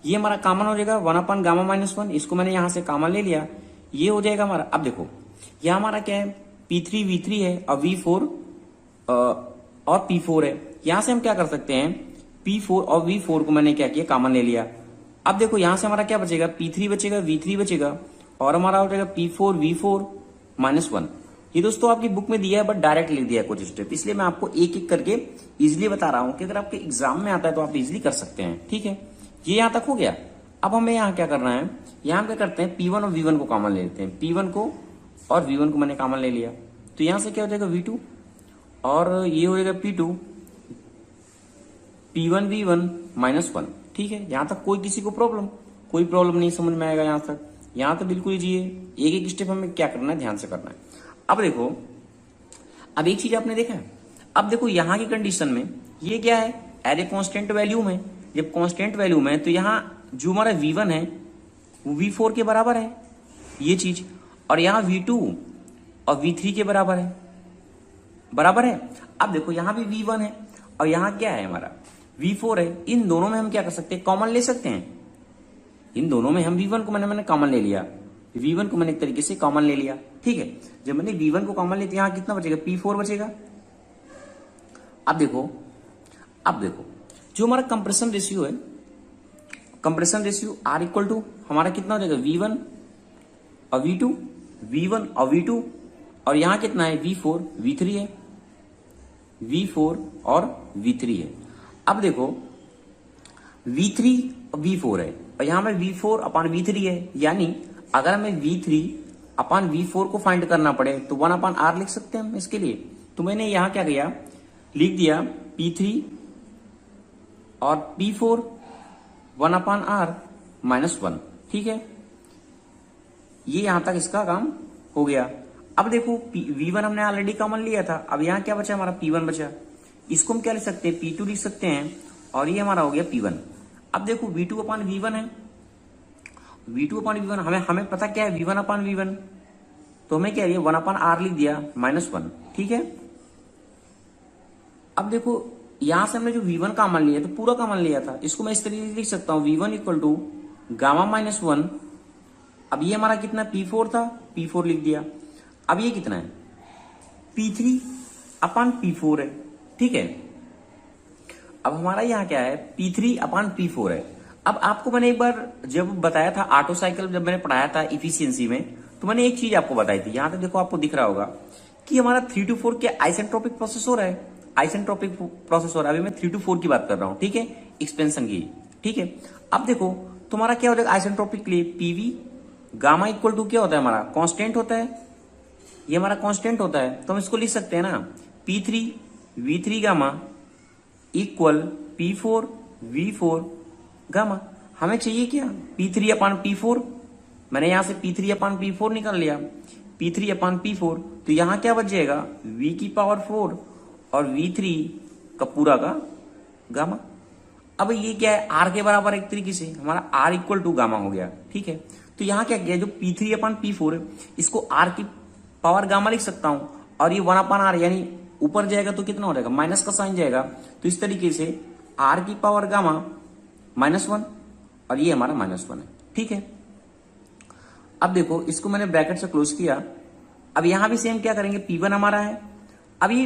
ये हमारा कॉमन हो जाएगा 1 अपान गामा -1, इसको मैंने यहां से कॉमन ले लिया, ये हो जाएगा हमारा। अब देखो यह हमारा क्या है, P3 V3 है और V4 और P4 है। यहां से हम क्या कर सकते हैं, P4 और V4 को मैंने क्या किया, कॉमन ले लिया। अब देखो यहां से हमारा क्या बचेगा, P3 बचेगा, V3 बचेगा, और हमारा हो जाएगा P4 V4 -1। ये दोस्तों आपकी बुक में दिया है, बट डायरेक्ट लिख दिया है कुछ स्टेप, इसलिए मैं आपको एक एक करके इजिली बता रहा हूं कि अगर आपके एग्जाम में आता है तो आप इजिली कर सकते हैं। ठीक है, ये यहां तक हो गया। अब हमें यहाँ क्या करना है, यहां क्या करते हैं, P1 और V1 को कॉमन ले लेते हैं। P1 को और V1 को मैंने कॉमन ले लिया, तो यहां से क्या हो जाएगा V2 और ये हो जाएगा P2 P1 V1 -1। ठीक है, यहां तक कोई किसी को कोई प्रॉब्लम नहीं समझ में आएगा। यहां तक बिल्कुल इजी है। एक एक स्टेप हमें क्या करना है, ध्यान से करना है। अब देखो, अब एक चीज आपने देखा है, अब देखो यहां की कंडीशन में ये क्या है, एज ए कांस्टेंट वैल्यू में, जब कांस्टेंट वैल्यू में तो यहां जो हमारा V1 है वो V4 के बराबर है ये चीज, और यहां V2 और V3 के बराबर है। अब देखो यहां भी V1 है और यहां क्या है हमारा V4 है। इन दोनों में हम क्या कर सकते हैं, कॉमन ले सकते हैं। इन दोनों में हम V1 को मैंने कॉमन ले लिया, V1 को मैंने एक तरीके से कॉमन ले लिया। ठीक है, जब मैंने V1 को कॉमन लिया तो यहां कितना बचेगा, P4 बचेगा। अब देखो जो हमारा कंप्रेशन रेशियो है, compression ratio R equal to हमारा कितना हो जाएगा, V1 और V2, और यहां कितना है, V4 V3 है, V4 और V3 है। अब देखो V3 और V4 है और यहां में V4 अपान V3 है, यानी अगर हमें V3 अपान V4 को फाइंड करना पड़े तो 1 अपान R लिख सकते हैं हम इसके लिए। तो मैंने यहां क्या किया, लिख दिया P3 और P4 1 अपान R -1। ठीक है, ये यहां तक इसका काम हो गया। अब देखो V1 हमने ऑलरेडी कॉमन लिया था, अब यहां क्या बचा हमारा, P1 बचा। इसको हम क्या लिख सकते हैं, P2 लिख सकते हैं, और ये हमारा हो गया P1। अब देखो V2 अपान V1 है, V2 अपान V1 हमें पता क्या है, V1 अपान V1, तो हमें क्या है, 1 अपान R लिख दिया -1। ठीक है, अब देखो यहां से हमने जो V1 कॉमन लिया तो पूरा कॉमन लिया था, इसको मैं इस तरीके से लिख सकता हूं, V1 इक्वल टू गामा -1। अब ये हमारा कितना P4 था, P4 लिख दिया। अब ये कितना है, P3 अपान P4 है। ठीक है, अब हमारा यहाँ क्या है, P3 अपान P4 है। अब आपको मैंने एक बार जब बताया था ऑटो साइकिल, जब मैंने पढ़ाया था इफिशियंसी में, तो मैंने एक चीज आपको बताई थी, यहां तक देखो आपको दिख रहा होगा कि हमारा 3 to 4 के आइसेंट्रोपिक प्रोसेस हो रहा है, आइसेंट्रोपिक प्रोसेस हो रहा है। अभी मैं 3 to 4 की बात कर रहा हूं, ठीक है, एक्सपेंशन की। ठीक है, अब देखो तुम्हारा क्या हो जाएगा आइसेंट्रोपिक के लिए, पीवी गामा इक्वल टू क्या होता है हमारा, कांस्टेंट होता है, ये हमारा कांस्टेंट होता है, तो हम इसको लिख सकते हैं ना, P3 V3 gamma equal P4 V4 gamma. हमें चाहिए क्या, P3 अपान P4, मैंने यहां से P3 अपान P4 निकाल लिया, P3 अपान P4, तो यहां क्या बच जाएगा, V की पावर 4 और V3 का पूरा का गामा। अब ये क्या है, R के बराबर एक तरीके से हमारा R इक्वल टू गामा हो गया। ठीक है, तो यहां क्या किया, जो P3 अपान P4 है इसको R की पावर गामा लिख सकता हूं, और ये 1 अपान R यानी ऊपर जाएगा तो कितना हो जाएगा, माइनस का साइन जाएगा, तो इस तरीके से R की पावर गामा -1 और ये हमारा -1 है। ठीक है, अब देखो इसको मैंने ब्रैकेट से क्लोज किया। अब यहां भी सेम क्या करेंगे, P1 हमारा है, अब ये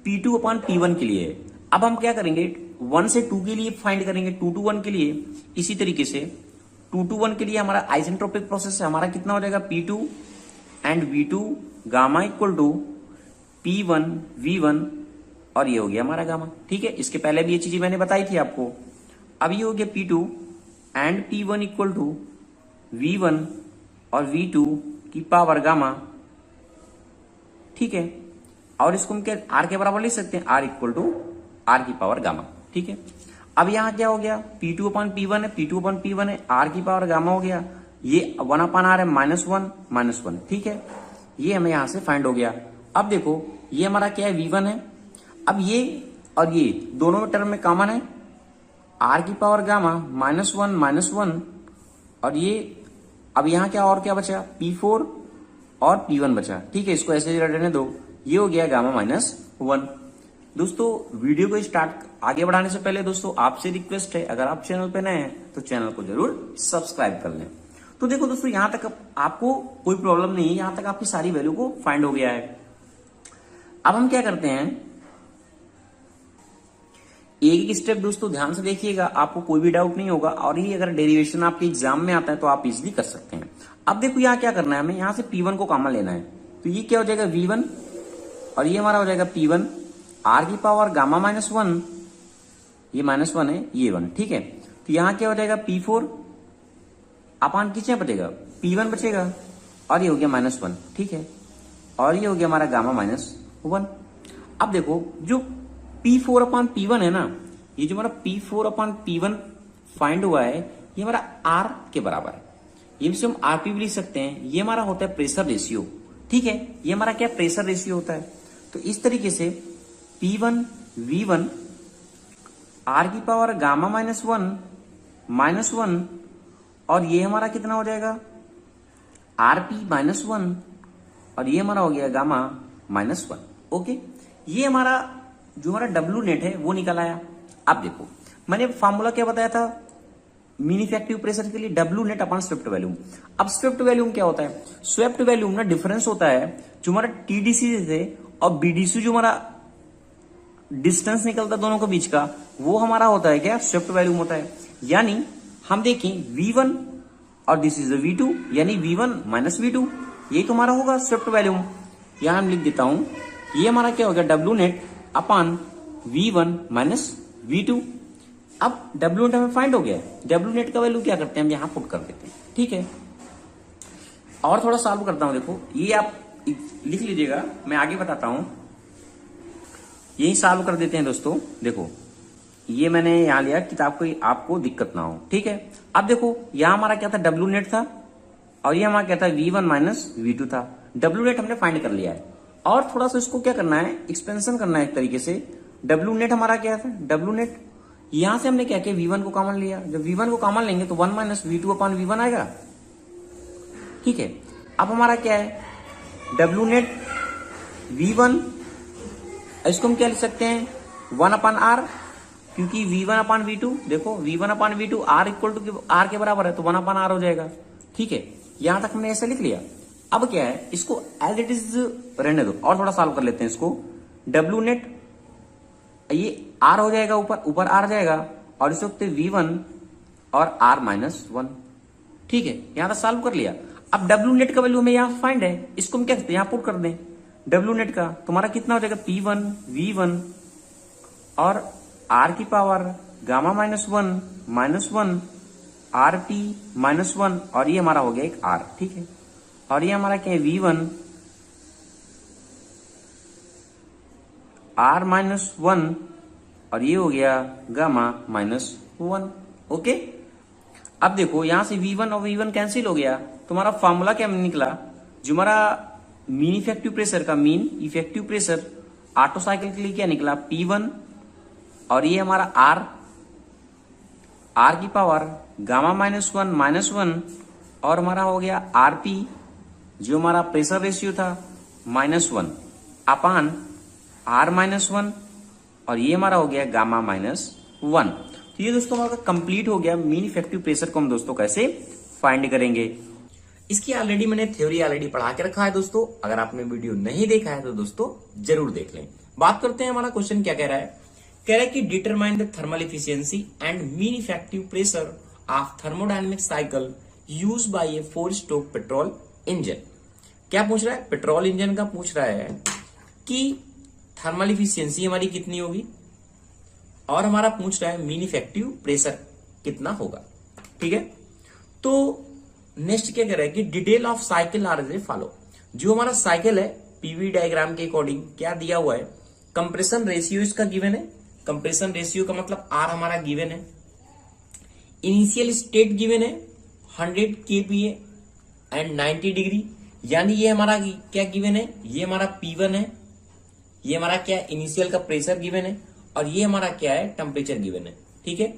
P2 अपान P1 के लिए है। अब हम क्या करेंगे, 1 से 2 के लिए फाइंड करेंगे, 2 to 1 के लिए। इसी तरीके से 2 to 1 के लिए हमारा आइसेंट्रोपिक प्रोसेस है, हमारा कितना हो जाएगा, P2 and V2 gamma equal to P1 V1, और ये हो गया हमारा गामा। ठीक है, इसके पहले भी ये चीजें मैंने बताई थी आपको। अब ये हो गया P2 and P1 equal to V1 और V2 की पावर गामा। ठीक है, और इसको हम क्या R के बराबर लिख सकते हैं, R इक्वल टू R की पावर गामा। ठीक है, अब यहां क्या हो गया, P2 अपान P1 है, P2 अपान P1 है, R की पावर गामा हो गया, ये 1 अपान R है, -1। ठीक है, ये हमें यहां से फाइंड हो गया। अब देखो ये हमारा क्या है, V1 है। अब ये और ये दोनों टर्म में कॉमन है, R की पावर गामा -1 और ये, अब यहां क्या और क्या बचा, P4 और P1 बचा। ठीक है, इसको ऐसे रहने दो, ये हो गया गामा -1। दोस्तों वीडियो को स्टार्ट आगे बढ़ाने से पहले दोस्तों आपसे रिक्वेस्ट है, अगर आप चैनल पे नए हैं तो चैनल को जरूर सब्सक्राइब कर लें। तो देखो दोस्तों यहां तक आपको कोई प्रॉब्लम नहीं है, यहां तक आपकी सारी वैल्यू को फाइंड हो गया है। अब हम क्या करते हैं, एक एक स्टेप दोस्तों ध्यान से देखिएगा, आपको कोई भी डाउट नहीं होगा, और ये अगर डेरिवेशन आपके एग्जाम में आता है तो आप इजिली कर सकते हैं। अब देखो यहाँ क्या करना है, हमें यहाँ से P1 को कॉमन लेना है, तो ये क्या हो जाएगा, V1, और ये हमारा हो जाएगा P1, R की पावर गामा -1, ये -1 है, ये 1। ठीक है, तो यहाँ क्या हो जाएगा, P4 अपान कितना बचेगा, P1 बचेगा, और ये हो गया -1। ठीक है, और ये हो गया हमारा गामा -1। अब देखो जो P4 अपान P1 है ना, ये जो हमारा P4 अपॉन P1 फाइंड हुआ है ये हमारा R के बराबर है, ये से हम आरपी भी लिख सकते हैं। ये हमारा होता है प्रेशर रेशियो, ठीक है, ये हमारा क्या प्रेशर रेशियो होता है। तो इस तरीके से P1 V1 R की पावर गामा -1 और ये हमारा कितना हो जाएगा RP -1 और ये हमारा हो गया गामा -1। ओके, ये हमारा जो हमारा डब्ल्यू नेट है वो निकल आया। अब देखो मैंने फॉर्मूला क्या बताया था मीन इफेक्टिव प्रेशर के लिए, W net upon swept volume. अब स्वेप्ट वैल्यूम क्या होता है, स्वेप्ट वैल्यूम ना डिफरेंस होता है जो हमारा टीडीसी से और बीडीसी जो हमारा डिस्टेंस निकलता है दोनों के बीच का, वो हमारा होता है क्या स्वेप्ट वैल्यूम होता है। यानी हम देखें V1 और दिस इज V2 यानी V1 माइनस V2, ये तो हमारा होगा स्वेप्ट वैल्यूम। यहां हम लिख देता हूं ये हमारा क्या होगा W net upon V1 minus V2। अब डब्ल्यू नेट हमें फाइंड हो गया है, डब्ल्यू नेट का वैल्यू क्या करते हैं हम यहां पुट कर देते हैं, ठीक है। और थोड़ा सॉल्व करता हूं, देखो ये आप लिख लीजिएगा, मैं आगे बताता हूं। यही सॉल्व कर देते हैं दोस्तों। देखो ये मैंने यहां लिया किताब को, आपको दिक्कत ना हो, ठीक है। अब देखो यहां हमारा क्या था डब्ल्यू नेट था और ये हमारा क्या था V1 माइनस V2 था। डब्ल्यू नेट हमने फाइंड कर लिया है और थोड़ा सा इसको क्या करना है एक्सपेंशन करना है एक तरीके से। डब्ल्यू नेट हमारा क्या था, डब्ल्यू नेट यहां से हमने क्या किया V1 को कॉमन लिया, जब V1 को कॉमन लेंगे तो 1 माइनस V2 अपॉन V1 आएगा, ठीक है। अब हमारा क्या है डब्ल्यू नेट V1, इसको हम क्या लिख सकते हैं 1 अपॉन R, क्योंकि V1 अपॉन V2, देखो V1 upon V2 R equal to R के बराबर है तो 1 अपॉन R हो जाएगा, ठीक है। यहां तक हमने ऐसे लिख लिया। अब क्या है इसको एज इट इज रहने दो और थोड़ा सॉल्व कर लेते हैं इसको। डब्ल्यू नेट ये R हो जाएगा, ऊपर R जाएगा और इस वक्त V1 और R माइनस 1, ठीक है। यहां तक सॉल्व कर लिया। अब डब्ल्यू नेट का वैल्यू हमें यहां फाइंड है, इसको हम क्या करते हैं यहां पुट कर दें डब्ल्यू नेट का, तुम्हारा कितना हो जाएगा P1 V1 और R की पावर गामा -1 RP -1 और ये हमारा हो गया एक R, ठीक है। और ये हमारा क्या है V1 R -1 और ये हो गया गामा -1, ओके। अब देखो यहां से V1 और V1 कैंसिल हो गया, तुम्हारा फॉर्मूला क्या निकला, जो हमारा मीन इफेक्टिव प्रेशर का mean effective pressure auto cycle के लिए क्या निकला P1 और ये हमारा R की पावर गामा -1 और हमारा हो गया RP जो हमारा प्रेशर रेशियो था -1 अपान R -1 और ये हमारा हो गया गामा -1। तो ये दोस्तों हमारा कंप्लीट हो गया मीन इफेक्टिव प्रेशर को हम दोस्तों कैसे फाइंड करेंगे। इसकी ऑलरेडी मैंने थ्योरी ऑलरेडी पढ़ा के रखा है दोस्तों, अगर आपने वीडियो नहीं देखा है तो दोस्तों जरूर देख लें। बात करते हैं हमारा क्वेश्चन क्या कह रहा है, कह रहा है कि determine the thermal efficiency and mean effective pressure of thermodynamic cycle use by A 4 stroke petrol engine. क्या पूछ रहा है, पेट्रोल इंजन का पूछ रहा है कि थर्मल इफिशिएंसी हमारी कितनी होगी और हमारा पूछ रहा है मीन इफेक्टिव प्रेशर कितना होगा, ठीक है। तो नेक्स्ट क्या कह रहा है कि detail of cycle are as follow. जो हमारा साइकिल है पीवी डायग्राम के अकॉर्डिंग क्या दिया हुआ है, कंप्रेशन रेशियो इसका गिवन है, कंप्रेशन रेशियो का मतलब आर हमारा गिवन है, इनिशियल स्टेट गिवन है 100 kPa एंड 90 डिग्री, यानी ये हमारा क्या गिवन है, ये हमारा P1 है, ये हमारा क्या इनिशियल का प्रेशर गिवन है और ये हमारा क्या है टेम्परेचर गिवन है, ठीक है।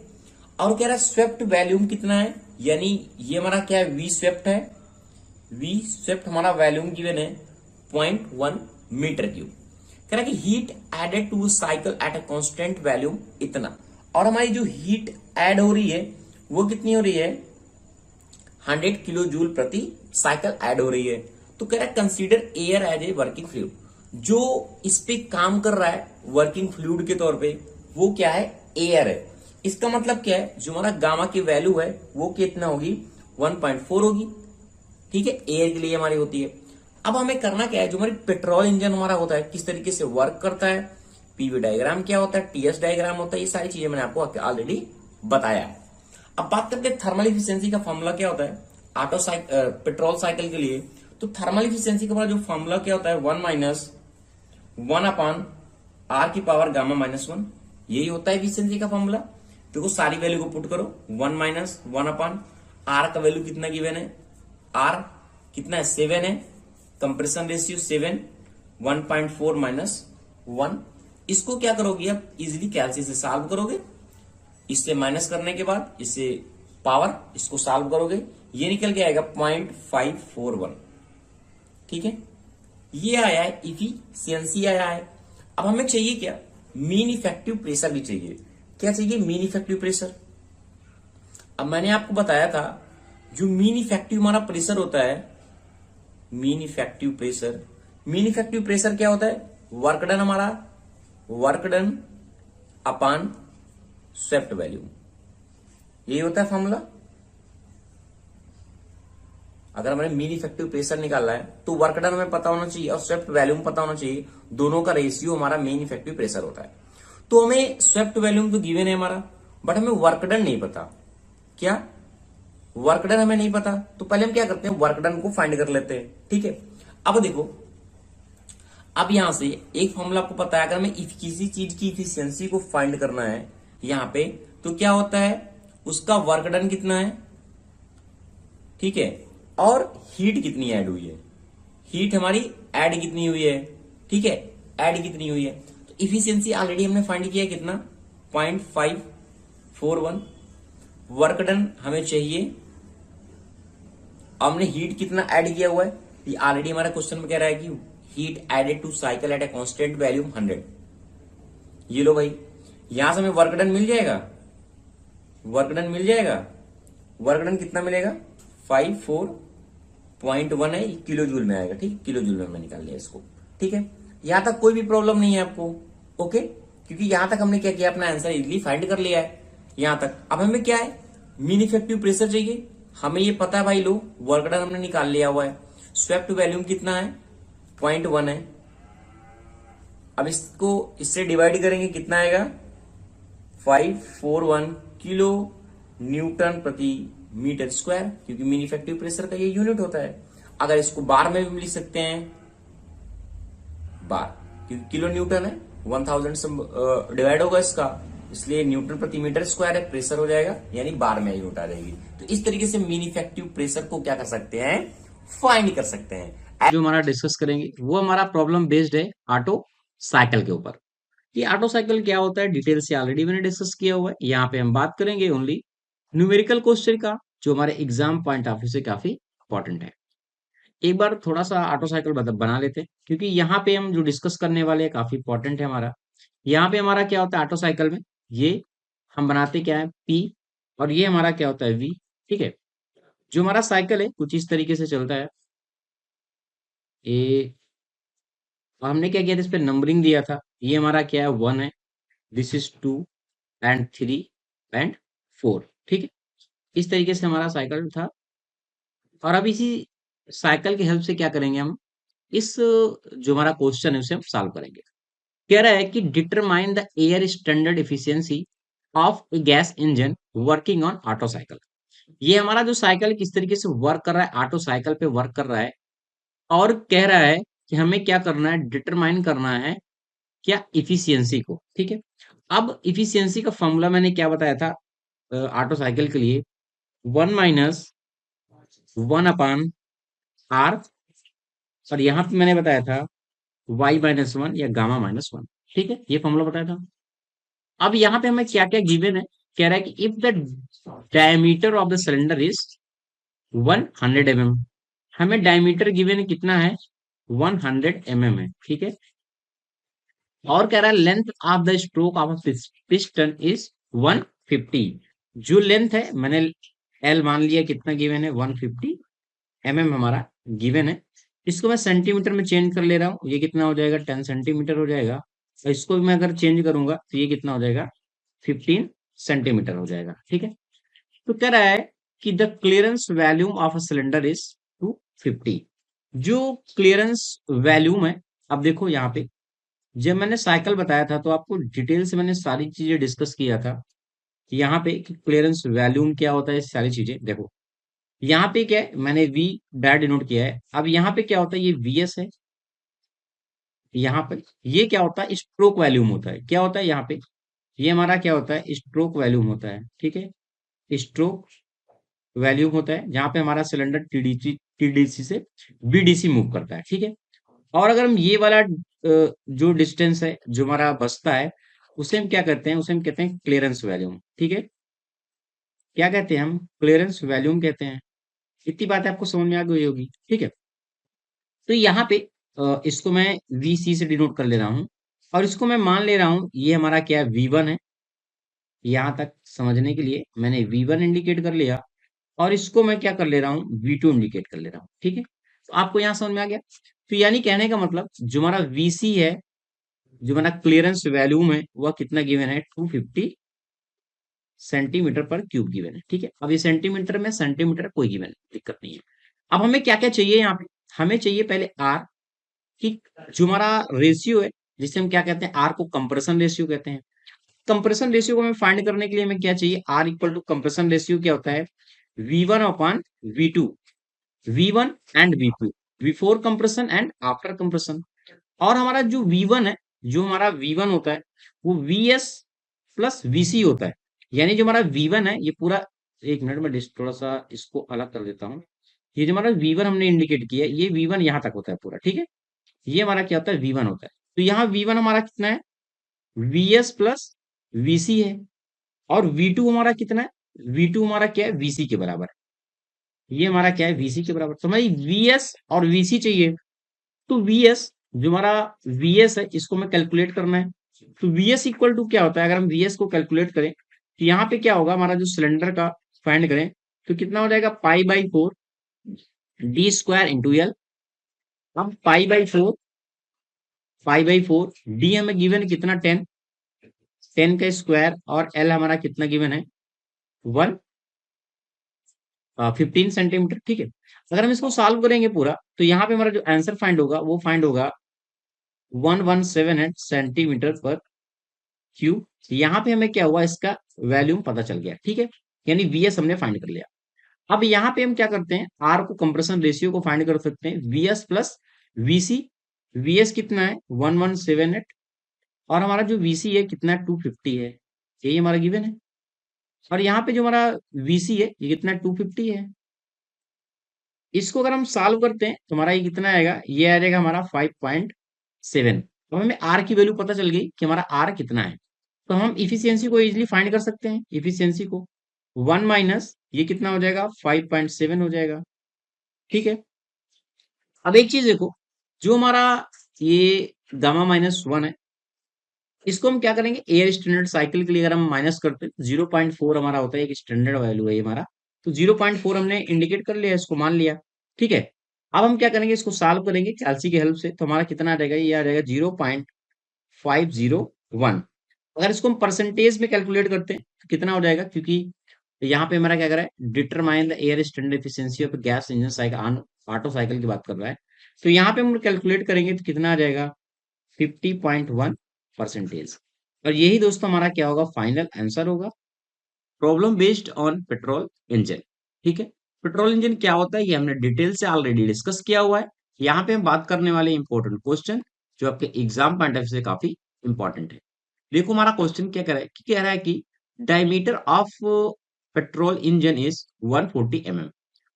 और कह रहा है स्वेप्ट वैल्यूम कितना है, यानी ये हमारा क्या है V स्वेप्ट है, V स्वेप्ट हमारा वैल्यूम गिवन है 0.1 मीटर क्यूब। कह रहा है कि heat added to cycle at a constant volume इतना, और हमारी जो हीट ऐड हो रही है वो कितनी हो रही है 100 किलो जूल प्रति साइकिल ऐड हो रही है। तो कह रहा है consider air as a working fluid, जो इस पे काम कर रहा है वर्किंग फ्लूइड के तौर पे वो क्या है एयर है। इसका मतलब क्या है, जो हमारा गामा की वैल्यू है वो कितना होगी 1.4 होगी, ठीक है, एयर के लिए हमारी होती है। अब हमें करना क्या है, जो हमारी पेट्रोल इंजन हमारा होता है किस तरीके से वर्क करता है, पीवी डायग्राम क्या होता है, टीएस डायग्राम होता है, ये सारी चीजें मैंने आपको ऑलरेडी बताया है। अब बात करते हैं थर्मल इफिशिएंसी का फॉर्मूला क्या होता है ऑटो साइकिल पेट्रोल साइकिल के लिए। तो थर्मल इफिशिएंसी का जो फॉर्मूला क्या होता है 1 - 1 अपॉन R की पावर गामा -1, यही होता है एफिशिएंसी का फॉर्मूला। देखो सारी वैल्यू को पुट करो, 1 माइनस 1 अपॉन आर का वैल्यू कितना गिवन है, आर कितना है 7 है, कंप्रेशन रेशियो 7, 1.4 माइनस 1। इसको क्या करोगे अब इजिली कैलसी से सॉल्व करोगे, इससे माइनस करने के बाद इससे पावर इसको सॉल्व करोगे, ये निकल के आएगा 0.541। ठीक है, ये आया है इफिशियंसी आया है। अब हमें चाहिए क्या, मीन इफेक्टिव प्रेशर भी चाहिए। क्या चाहिए, मीन इफेक्टिव प्रेशर। अब मैंने आपको बताया था जो मीन इफेक्टिव हमारा प्रेशर होता है, मीन इफेक्टिव प्रेशर क्या होता है, वर्क डन हमारा, work done upon swept volume, यही होता है फॉर्मूला। अगर हमें मीन इफेक्टिव प्रेशर निकालना है तो वर्क डन हमें पता होना चाहिए और स्वेप्ट वैल्यूम पता होना चाहिए, दोनों का रेशियो हमारा मीन इफेक्टिव प्रेशर होता है। तो हमें स्वेप्ट वैल्यूम तो गिवन है हमारा, बट हमें वर्क डन नहीं पता। क्या, वर्क डन हमें नहीं पता, तो पहले हम क्या करते हैं, वर्क डन को फाइंड कर लेते हैं। ठीक है, अब देखो, अब यहां से एक फॉर्मूला आपको पता है, अगर हमें किसी चीज की इफिशियंसी को फाइंड करना है यहां पे, तो क्या होता है, उसका वर्क डन कितना है, ठीक है, और हीट कितनी ऐड हुई है, हीट हमारी ऐड कितनी हुई है, ठीक है, ऐड कितनी हुई है। तो इफिशियंसी ऑलरेडी हमने फाइंड किया कितना, 0.541। वर्क डन हमें चाहिए, हमने हीट कितना ऐड किया हुआ है, ये ऑलरेडी हमारा क्वेश्चन में कह रहा है कि heat added to cycle at a constant volume 100। ये लो भाई, यहां से हमें वर्क डन मिल जाएगा, वर्क डन मिल जाएगा, वर्क डन कितना मिलेगा, 54.1 है, किलो जूल में आएगा। ठीक, किलो जूल में मैं निकाल लिया इसको। ठीक है, यहां तक कोई भी प्रॉब्लम नहीं है आपको, ओके, क्योंकि यहां तक हमने क्या किया, अपना आंसर इजीली फाइंड कर लिया है यहां तक। अब हमें क्या है, मीन इफेक्टिव प्रेशर चाहिए, हमें ये पता है भाई, लो वर्क डन हमने निकाल लिया हुआ है, स्वेप्ट वैल्यूम कितना है, 0.1 है। अब इसको इससे डिवाइड करेंगे, कितना आएगा, 541 किलो न्यूटन प्रति मीटर स्क्वायर, क्योंकि मीन इफेक्टिव प्रेशर का ये यूनिट होता है। अगर इसको बार में भी लिख सकते हैं, बार, क्योंकि किलो न्यूटन है, 1000 से डिवाइड होगा इसका, इसलिए न्यूटन प्रति मीटर स्क्वायर है, प्रेशर हो जाएगा, यानी बार में यूनिट आ जाएगी। तो इस तरीके से मीन इफेक्टिव प्रेशर को क्या कर सकते हैं, फाइंड कर सकते हैं। जो हमारा डिस्कस करेंगे वो हमारा प्रॉब्लम बेस्ड है ऑटो साइकिल के ऊपर। ये ऑटो साइकिल क्या होता है डिटेल से ऑलरेडी मैंने डिस्कस किया हुआ है, यहाँ पे हम बात करेंगे ओनली न्यूमेरिकल क्वेश्चन का, जो हमारे एग्जाम पॉइंट ऑफ व्यू से काफी इंपॉर्टेंट है। एक बार थोड़ा सा ऑटो साइकिल बना लेते हैं, क्योंकि यहाँ पे हम जो डिस्कस करने वाले हैं काफी इंपॉर्टेंट है हमारा। यहाँ पे हमारा क्या होता है ऑटो साइकिल में, ये हम बनाते क्या है पी, और ये हमारा क्या होता है वी। ठीक है, जो हमारा साइकिल है कुछ इस तरीके से चलता है, ए, और हमने क्या किया था, इस पे नंबरिंग दिया था, ये हमारा क्या है 1 है, दिस इज 2 एंड 3 एंड 4। ठीक है, इस तरीके से हमारा साइकिल था। और अब इसी साइकिल की हेल्प से क्या करेंगे हम, इस जो हमारा क्वेश्चन है उसे हम सॉल्व करेंगे। कह रहा है कि determine the air standard efficiency of A gas engine working on auto cycle. ये हमारा जो साइकिल किस तरीके से वर्क कर रहा है, ऑटो साइकिल पे वर्क कर रहा है, और कह रहा है कि हमें क्या करना है, डिटरमाइन करना है क्या, इफिशियंसी को। ठीक है, अब इफिशियंसी का फॉर्मूला मैंने क्या बताया था ऑटो साइकिल के लिए, 1 माइनस 1 अपान आर, और यहाँ पे मैंने बताया था y माइनस 1 या गामा माइनस 1। ठीक है, ये फॉर्मूला बताया था। अब यहाँ पे हमें क्या क्या गिवन है, कह रहा है कि if the diameter of the cylinder is 100 mm, हमें डायमीटर गिवन है कितना है, 100 mm है। ठीक है, और कह रहा है length of the stroke of piston is 150। जो लेंथ है मैंने एल मान लिया, कितना गिवन है 150 mm हमारा गिवन है। इसको मैं सेंटीमीटर में चेंज कर ले रहा हूँ, ये कितना हो जाएगा 10 सेंटीमीटर हो जाएगा, और इसको भी मैं अगर चेंज करूंगा तो ये कितना हो जाएगा 15 सेंटीमीटर हो जाएगा। ठीक है, तो कह रहा है कि the clearance volume of a cylinder is 250। जो क्लियरेंस वैल्यूम है, अब देखो यहाँ पे जब मैंने साइकिल बताया था तो आपको डिटेल से मैंने सारी चीजें डिस्कस किया था, यहाँ पे क्लियरेंस वैल्यूम क्या होता है, सारी चीजें देखो। यहाँ पे क्या है, मैंने वी डायरेक्ट डिनोट किया है। अब यहाँ पे क्या होता है, ये वीएस है, यहाँ पे ये क्या होता है स्ट्रोक वैल्यूम होता है, क्या होता है यहाँ पे ये हमारा क्या होता है, स्ट्रोक वॉल्यूम होता है, ठीक है, स्ट्रोक वॉल्यूम होता है, जहाँ पे हमारा सिलेंडर टीडीसी से बीडीसी मूव करता है, ठीक है। और अगर हम ये वाला जो डिस्टेंस है जो हमारा बचता है, उसे हम क्या करते हैं, उसे हम कहते हैं क्लियरेंस वॉल्यूम, ठीक है। क्या कहते हैं हम, क्लियरेंस वॉल्यूम कहते हैं। इतनी बात आपको समझ में आ गई होगी, ठीक है। तो यहाँ पे इसको मैं वीसी से डिनोट कर ले रहा हूँ, और इसको मैं मान ले रहा हूँ ये हमारा क्या है, वी1 है। यहाँ तक समझने के लिए मैंने वी1 इंडिकेट कर लिया, और इसको मैं क्या कर ले रहा हूँ, वी2 इंडिकेट कर ले रहा हूँ, ठीक है। तो आपको यहाँ समझ में आ गया। तो यानी कहने का मतलब जो हमारा वीसी है, जो हमारा क्लियरेंस वैल्यूम है, वह कितना गिवन है, 250 सेंटीमीटर पर क्यूब गिवन है, ठीक है। अब ये सेंटीमीटर में सेंटीमीटर कोई गिवन है, दिक्कत नहीं है। अब हमें क्या क्या चाहिए यहाँ पे, हमें चाहिए पहले आर, कि जो हमारा रेशियो है, जिसे हम क्या कहते हैं, आर को कंप्रेशन रेशियो कहते हैं। कंप्रेशन रेशियो को हमें फाइंड करने के लिए हमें क्या चाहिए, R equal to compression ratio क्या होता है, V1 upon V2, V1 and V2 before compression and after compression. और हमारा जो V1 है, जो हमारा V1 होता है, वो VS प्लस VC होता है। यानी जो हमारा V1 है, ये पूरा, एक मिनट में थोड़ा सा इसको अलग कर देता हूँ। ये जो हमारा V1 हमने इंडिकेट किया है, ये V1 यहाँ तक होता है पूरा, ठीक है। ये हमारा क्या होता है, V1 होता है। तो यहाँ V1 हमारा कितना है, VS प्लस VC है। और V2 हमारा कितना है, V2 हमारा क्या है, VC के बराबर है। ये हमारा क्या है, VC के बराबर। तो हमारी VS और VC चाहिए। तो VS, जो हमारा VS है, इसको मैं कैलकुलेट करना है। तो VS इक्वल टू क्या होता है, अगर हम VS को कैलकुलेट करें, तो यहाँ पे क्या होगा, हमारा जो सिलेंडर का फाइंड करें, तो कितना हो जाएगा, पाई/4 डी स्क्वायर इंटू एल। अब पाई बाई फोर डी हमें गिवन है कितना, 10, 10 का स्क्वायर, और एल हमारा कितना गिवन है, 1, 15 सेंटीमीटर, ठीक है। अगर हम इसको सॉल्व करेंगे पूरा, तो यहाँ पे हमारा जो आंसर फाइंड होगा, वो फाइंड होगा 1178 सेंटीमीटर पर क्यूब। यहाँ पे हमें क्या हुआ, इसका वैल्यूम पता चल गया, ठीक है। यानी VS हमने फाइंड कर लिया। अब यहाँ पे हम क्या करते हैं, आर को कंप्रेशन रेशियो को फाइंड कर सकते हैं, VS प्लस VC। VS कितना है, 1178, और हमारा जो VC है कितना है, 250 है। यही हमारा गिवन है। और यहाँ पे जो हमारा VC है, ये कितना है, 250 है। इसको अगर हम सॉल्व करते हैं, तो हमारा ये कितना आएगा, ये आ जाएगा हमारा 5.7। तो हमें आर की वैल्यू पता चल गई कि हमारा आर कितना है। तो हम इफिशियंसी को इजीली फाइंड कर सकते हैं। इफिशियंसी को 1 माइनस ये कितना हो जाएगा, 5.7 हो जाएगा, ठीक है। अब एक चीज देखो, जो हमारा ये गामा-1 है, इसको हम क्या करेंगे, एयर स्टैंडर्ड साइकिल के लिए अगर हम माइनस करते हैं, 0.4 हमारा होता है, एक स्टैंडर्ड वैल्यू है ये हमारा। तो 0.4 हमने इंडिकेट कर लिया, इसको मान लिया, ठीक है। अब हम क्या करेंगे, इसको सॉल्व करेंगे कैलसी की हेल्प से। तो हमारा कितना आ जाएगा, ये आ जाएगा 0.501। अगर इसको हम परसेंटेज में कैलकुलेट करते हैं, तो कितना हो जाएगा, क्योंकि यहाँ पे हमारा क्या कर रहा है, determine the air standard efficiency of gas engine cycle on auto cycle की बात कर रहा है। तो यहाँ पे हम कैलकुलेट करेंगे तो कितना आ जाएगा, 50.1%। और यही दोस्तों हमारा क्या होगा, फाइनल आंसर होगा। Problem based on petrol engine, ठीक है। पेट्रोल इंजन क्या होता है, ये हमने डिटेल से ऑलरेडी डिस्कस किया हुआ है। यहाँ पे हम बात करने वाले इंपॉर्टेंट क्वेश्चन, जो आपके एग्जाम पॉइंट ऑफ व्यू से काफी इंपॉर्टेंट है। देखो हमारा क्वेश्चन क्या कह रहा है कि diameter of petrol engine is 140 mm।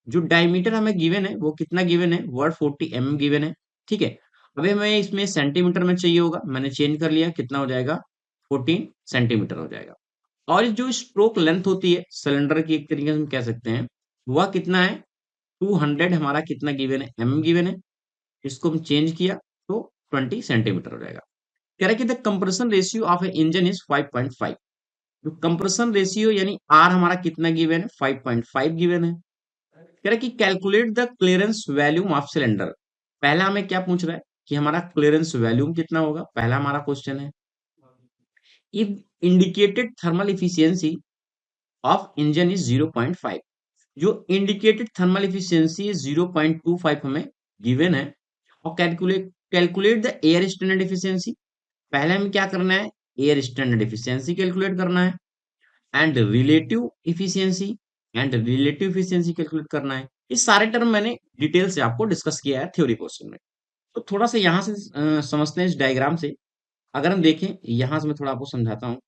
जो डायमीटर हमें गिवन है, वो कितना गिवन है, 140 mm गिवन है, ठीक है। अभी हमें इसमें सेंटीमीटर में चाहिए होगा, मैंने चेंज कर लिया, कितना हो जाएगा, 14 सेंटीमीटर हो जाएगा। और जो स्ट्रोक लेंथ होती है सिलेंडर की, एक तरीके से हम कह सकते हैं, वह कितना है, 200 हमारा कितना गिवन है, mm गिवन है। इसको हम चेंज किया तो 20 सेंटीमीटर हो जाएगा। कह रहा है कि the compression ratio of A engine is 5.5। जो कंप्रेशन रेशियो यानी आर हमारा कितना गिवन है, 5.5 गिवन है। कह रहा है कि calculate the clearance volume of cylinder. पहला हमें क्या पूछ रहा है कि हमारा क्लियरेंस वैल्यूम कितना होगा, पहला हमारा क्वेश्चन है। If indicated thermal efficiency of engine is 0.5। जो इंडिकेटेड थर्मल इफिशियंसी 0.25 हमें गिवन है। और calculate the air standard efficiency. पहले हमें क्या करना है, एयर स्टैंडर्ड इफिशियंसी कैलकुलेट करना है, एंड रिलेटिव इफिशियंसी कैलकुलेट करना है। ये सारे टर्म मैंने डिटेल से आपको डिस्कस किया है थ्योरी पोर्शन में। तो थोड़ा सा यहाँ से समझते हैं इस डायग्राम से। अगर हम देखें, यहाँ से मैं थोड़ा आपको समझाता हूँ।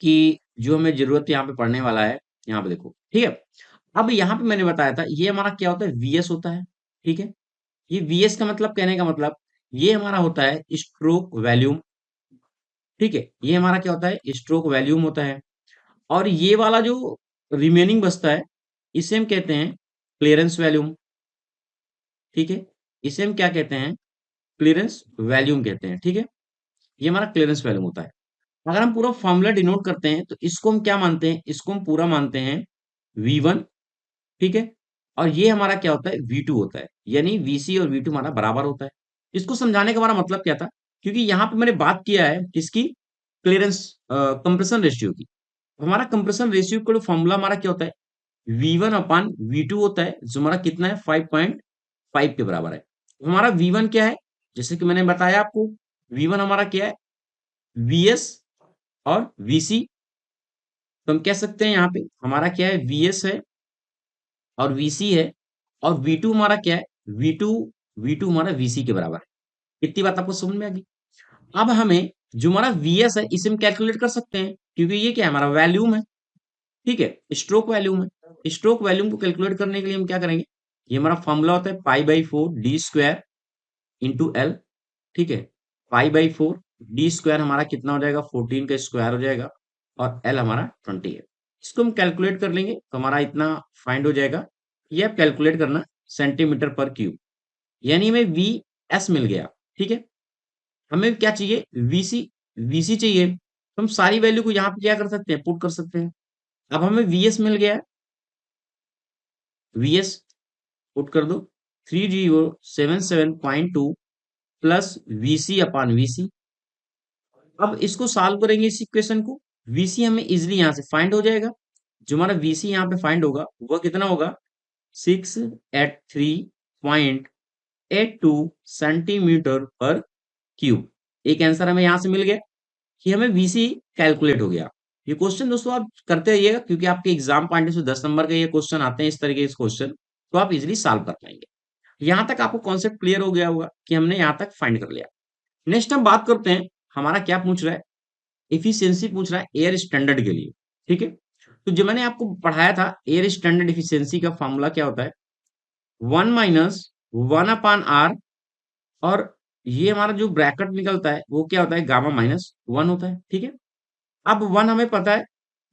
कि जो हमें जरूरत यहाँ पे पड़ने वाला है, यहाँ पे देखो, ठीक है। अब यहाँ पे मैंने बताया था ये हमारा क्या होता है, वीएस होता है, ठीक है। ये वीएस का मतलब, कहने का मतलब, ये हमारा होता है स्ट्रोक वॉल्यूम, ठीक है। ये हमारा क्या होता है, स्ट्रोक वॉल्यूम होता है। और ये वाला जो रिमेनिंग बचता है, इसे हम कहते हैं क्लियरेंस वॉल्यूम, ठीक है। इसे हम क्या कहते हैं, क्लियरेंस वॉल्यूम कहते हैं, ठीक है। ये हमारा क्लियरेंस वॉल्यूम होता है। अगर हम पूरा फॉर्मूला डिनोट करते हैं तो इसको हम क्या मानते हैं, इसको हम पूरा मानते हैं V1, ठीक है। और ये हमारा क्या होता है, V2 होता है, यानी VC और V2 हमारा बराबर होता है। इसको समझाने का हमारा मतलब क्या था, क्योंकि यहाँ पे मैंने बात किया है किसकी, क्लियरेंस कंप्रेशन रेशियो की। हमारा कंप्रेशन रेशियो का फॉर्मूला हमारा क्या होता है, V1 अपान V2 होता है, जो हमारा कितना है, 5.5 के बराबर है। हमारा V1 क्या है, जैसे कि मैंने बताया आपको, V1 हमारा क्या है, VS और VC। तो हम कह सकते हैं यहाँ पे हमारा क्या है, VS है और VC है, और V2 हमारा क्या है, V2 V2 हमारा VC के बराबर है। इतनी बात आपको समझ में आ गई। अब हमें जो हमारा VS है इसे हम कैलकुलेट कर सकते हैं, क्योंकि ये क्या है, हमारा वॉल्यूम है, ठीक है, स्ट्रोक वॉल्यूम है। स्ट्रोक वॉल्यूम को कैलकुलेट करने के लिए हम क्या करेंगे, ये हमारा फॉर्मूला होता है π/4 डी स्क्वायर इंटू एल, ठीक है। π/4 डी स्क्वायर हमारा कितना हो जाएगा, 14 का स्क्वायर हो जाएगा, और एल हमारा 20 है। इसको हम कैलकुलेट कर लेंगे तो हमारा इतना फाइंड हो जाएगा। ये आप कैलकुलेट करना सेंटीमीटर पर क्यूब, यानी हमें वी एस मिल गया, ठीक है। हमें क्या चाहिए, वीसी, वीसी चाहिए, तो हम सारी वैल्यू को यहाँ पे क्या कर सकते हैं, पुट कर सकते हैं। अब हमें वीएस मिल गया है, वीएस पुट कर दो, 3077.2 प्लस वीसी अपान वीसी। अब इसको सॉल्व करेंगे इस इक्वेशन को, वीसी हमें इजिली यहां से फाइंड हो जाएगा। जो हमारा वीसी यहाँ पे फाइंड होगा वह कितना होगा, 683.82 सेंटीमीटर पर क्यूब। एक आंसर हमें यहां से मिल गया कि हमें वीसी कैलकुलेट हो गया। ये क्वेश्चन दोस्तों आप करते रहिएगा, क्योंकि आपके एग्जाम पॉइंट से 10 नंबर के ये क्वेश्चन आते हैं, इस तरीके के क्वेश्चन, तो आप इजिली सॉल्व कर पाएंगे। यहां तक आपको कॉन्सेप्ट क्लियर हो गया होगा कि हमने यहां तक फाइंड कर लिया। नेक्स्ट हम बात करते हैं, हमारा क्या पूछ रहा है, इफिशियंसी पूछ रहा है एयर स्टैंडर्ड के लिए, ठीक है। तो जो मैंने आपको पढ़ाया था, एयर स्टैंडर्ड इफिशियंसी का फॉर्मूला क्या होता है, 1 - 1/r, और ये हमारा जो ब्रैकेट निकलता है वो क्या होता है, गामा-1 होता है, ठीक है। अब 1 हमें पता है,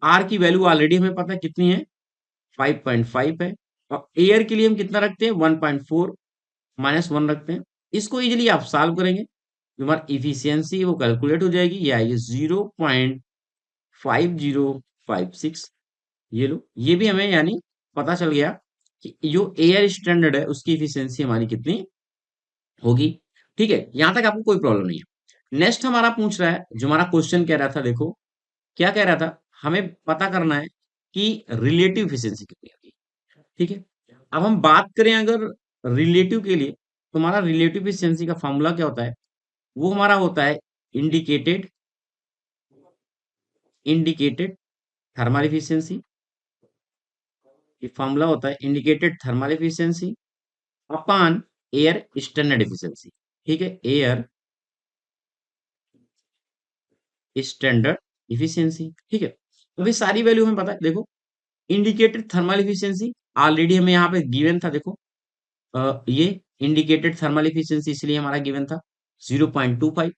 आर की वैल्यू ऑलरेडी हमें पता है कितनी है, 5.5 है, और एयर के लिए हम कितना रखते हैं, 1.4 -1 रखते हैं। इसको इजिली आप सॉल्व करेंगे, जो हमारी इफिशियंसी वो कैलकुलेट हो जाएगी, ये आएगी 0.5056। ये लो, ये भी हमें यानी पता चल गया कि जो एयर स्टैंडर्ड है उसकी इफिशियंसी हमारी कितनी होगी, ठीक है। यहां तक आपको कोई प्रॉब्लम नहीं है। नेक्स्ट हमारा पूछ रहा है, जो हमारा क्वेश्चन कह रहा था, देखो क्या कह रहा था, हमें पता करना है कि रिलेटिव इफिशियंसी कितनी होगी, ठीक है। अब हम बात करें अगर रिलेटिव के लिए, तो हमारा रिलेटिव इफिशियंसी का फॉर्मूला क्या होता है, वो हमारा होता है इंडिकेटेड इंडिकेटेड थर्मल इफिशियंसी। ये फॉर्मूला होता है indicated thermal efficiency upon air standard efficiency, ठीक है, एयर स्टैंडर्ड इफिशियंसी, ठीक है। तो अभी सारी वैल्यू हमें पता है, देखो इंडिकेटेड थर्मल इफिशियंसी ऑलरेडी हमें यहाँ पे गिवन था, देखो ये इंडिकेटेड थर्मल इफिशियंसी इसलिए हमारा गिवन था 0.25,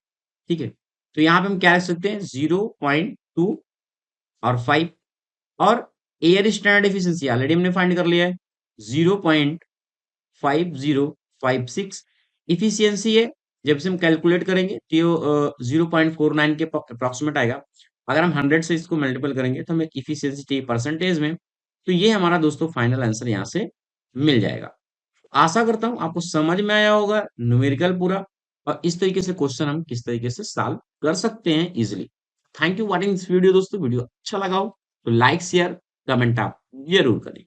ठीक है। तो यहाँ पे हम क्या रख सकते हैं, 0.2 और 5, और एयर स्टैंडर्ड एफिशिएंसी ऑलरेडी हमने फाइंड कर लिया है, 0.5056 इफिशियंसी है। जब से हम कैलकुलेट करेंगे तो ये 0.49 के अप्रोक्सीमेट आएगा। अगर हम 100 से इसको मल्टीपल करेंगे तो हमें इफिशियंसी चाहिए परसेंटेज में, तो ये हमारा दोस्तों फाइनल आंसर यहाँ से मिल जाएगा। आशा करता हूँ आपको समझ में आया होगा न्यूमेरिकल पूरा, और इस तरीके से क्वेश्चन हम किस तरीके से सॉल्व कर सकते हैं easily. Thank you watching this video दोस्तों। वीडियो अच्छा लगा हो तो लाइक शेयर कमेंट आप जरूर करें।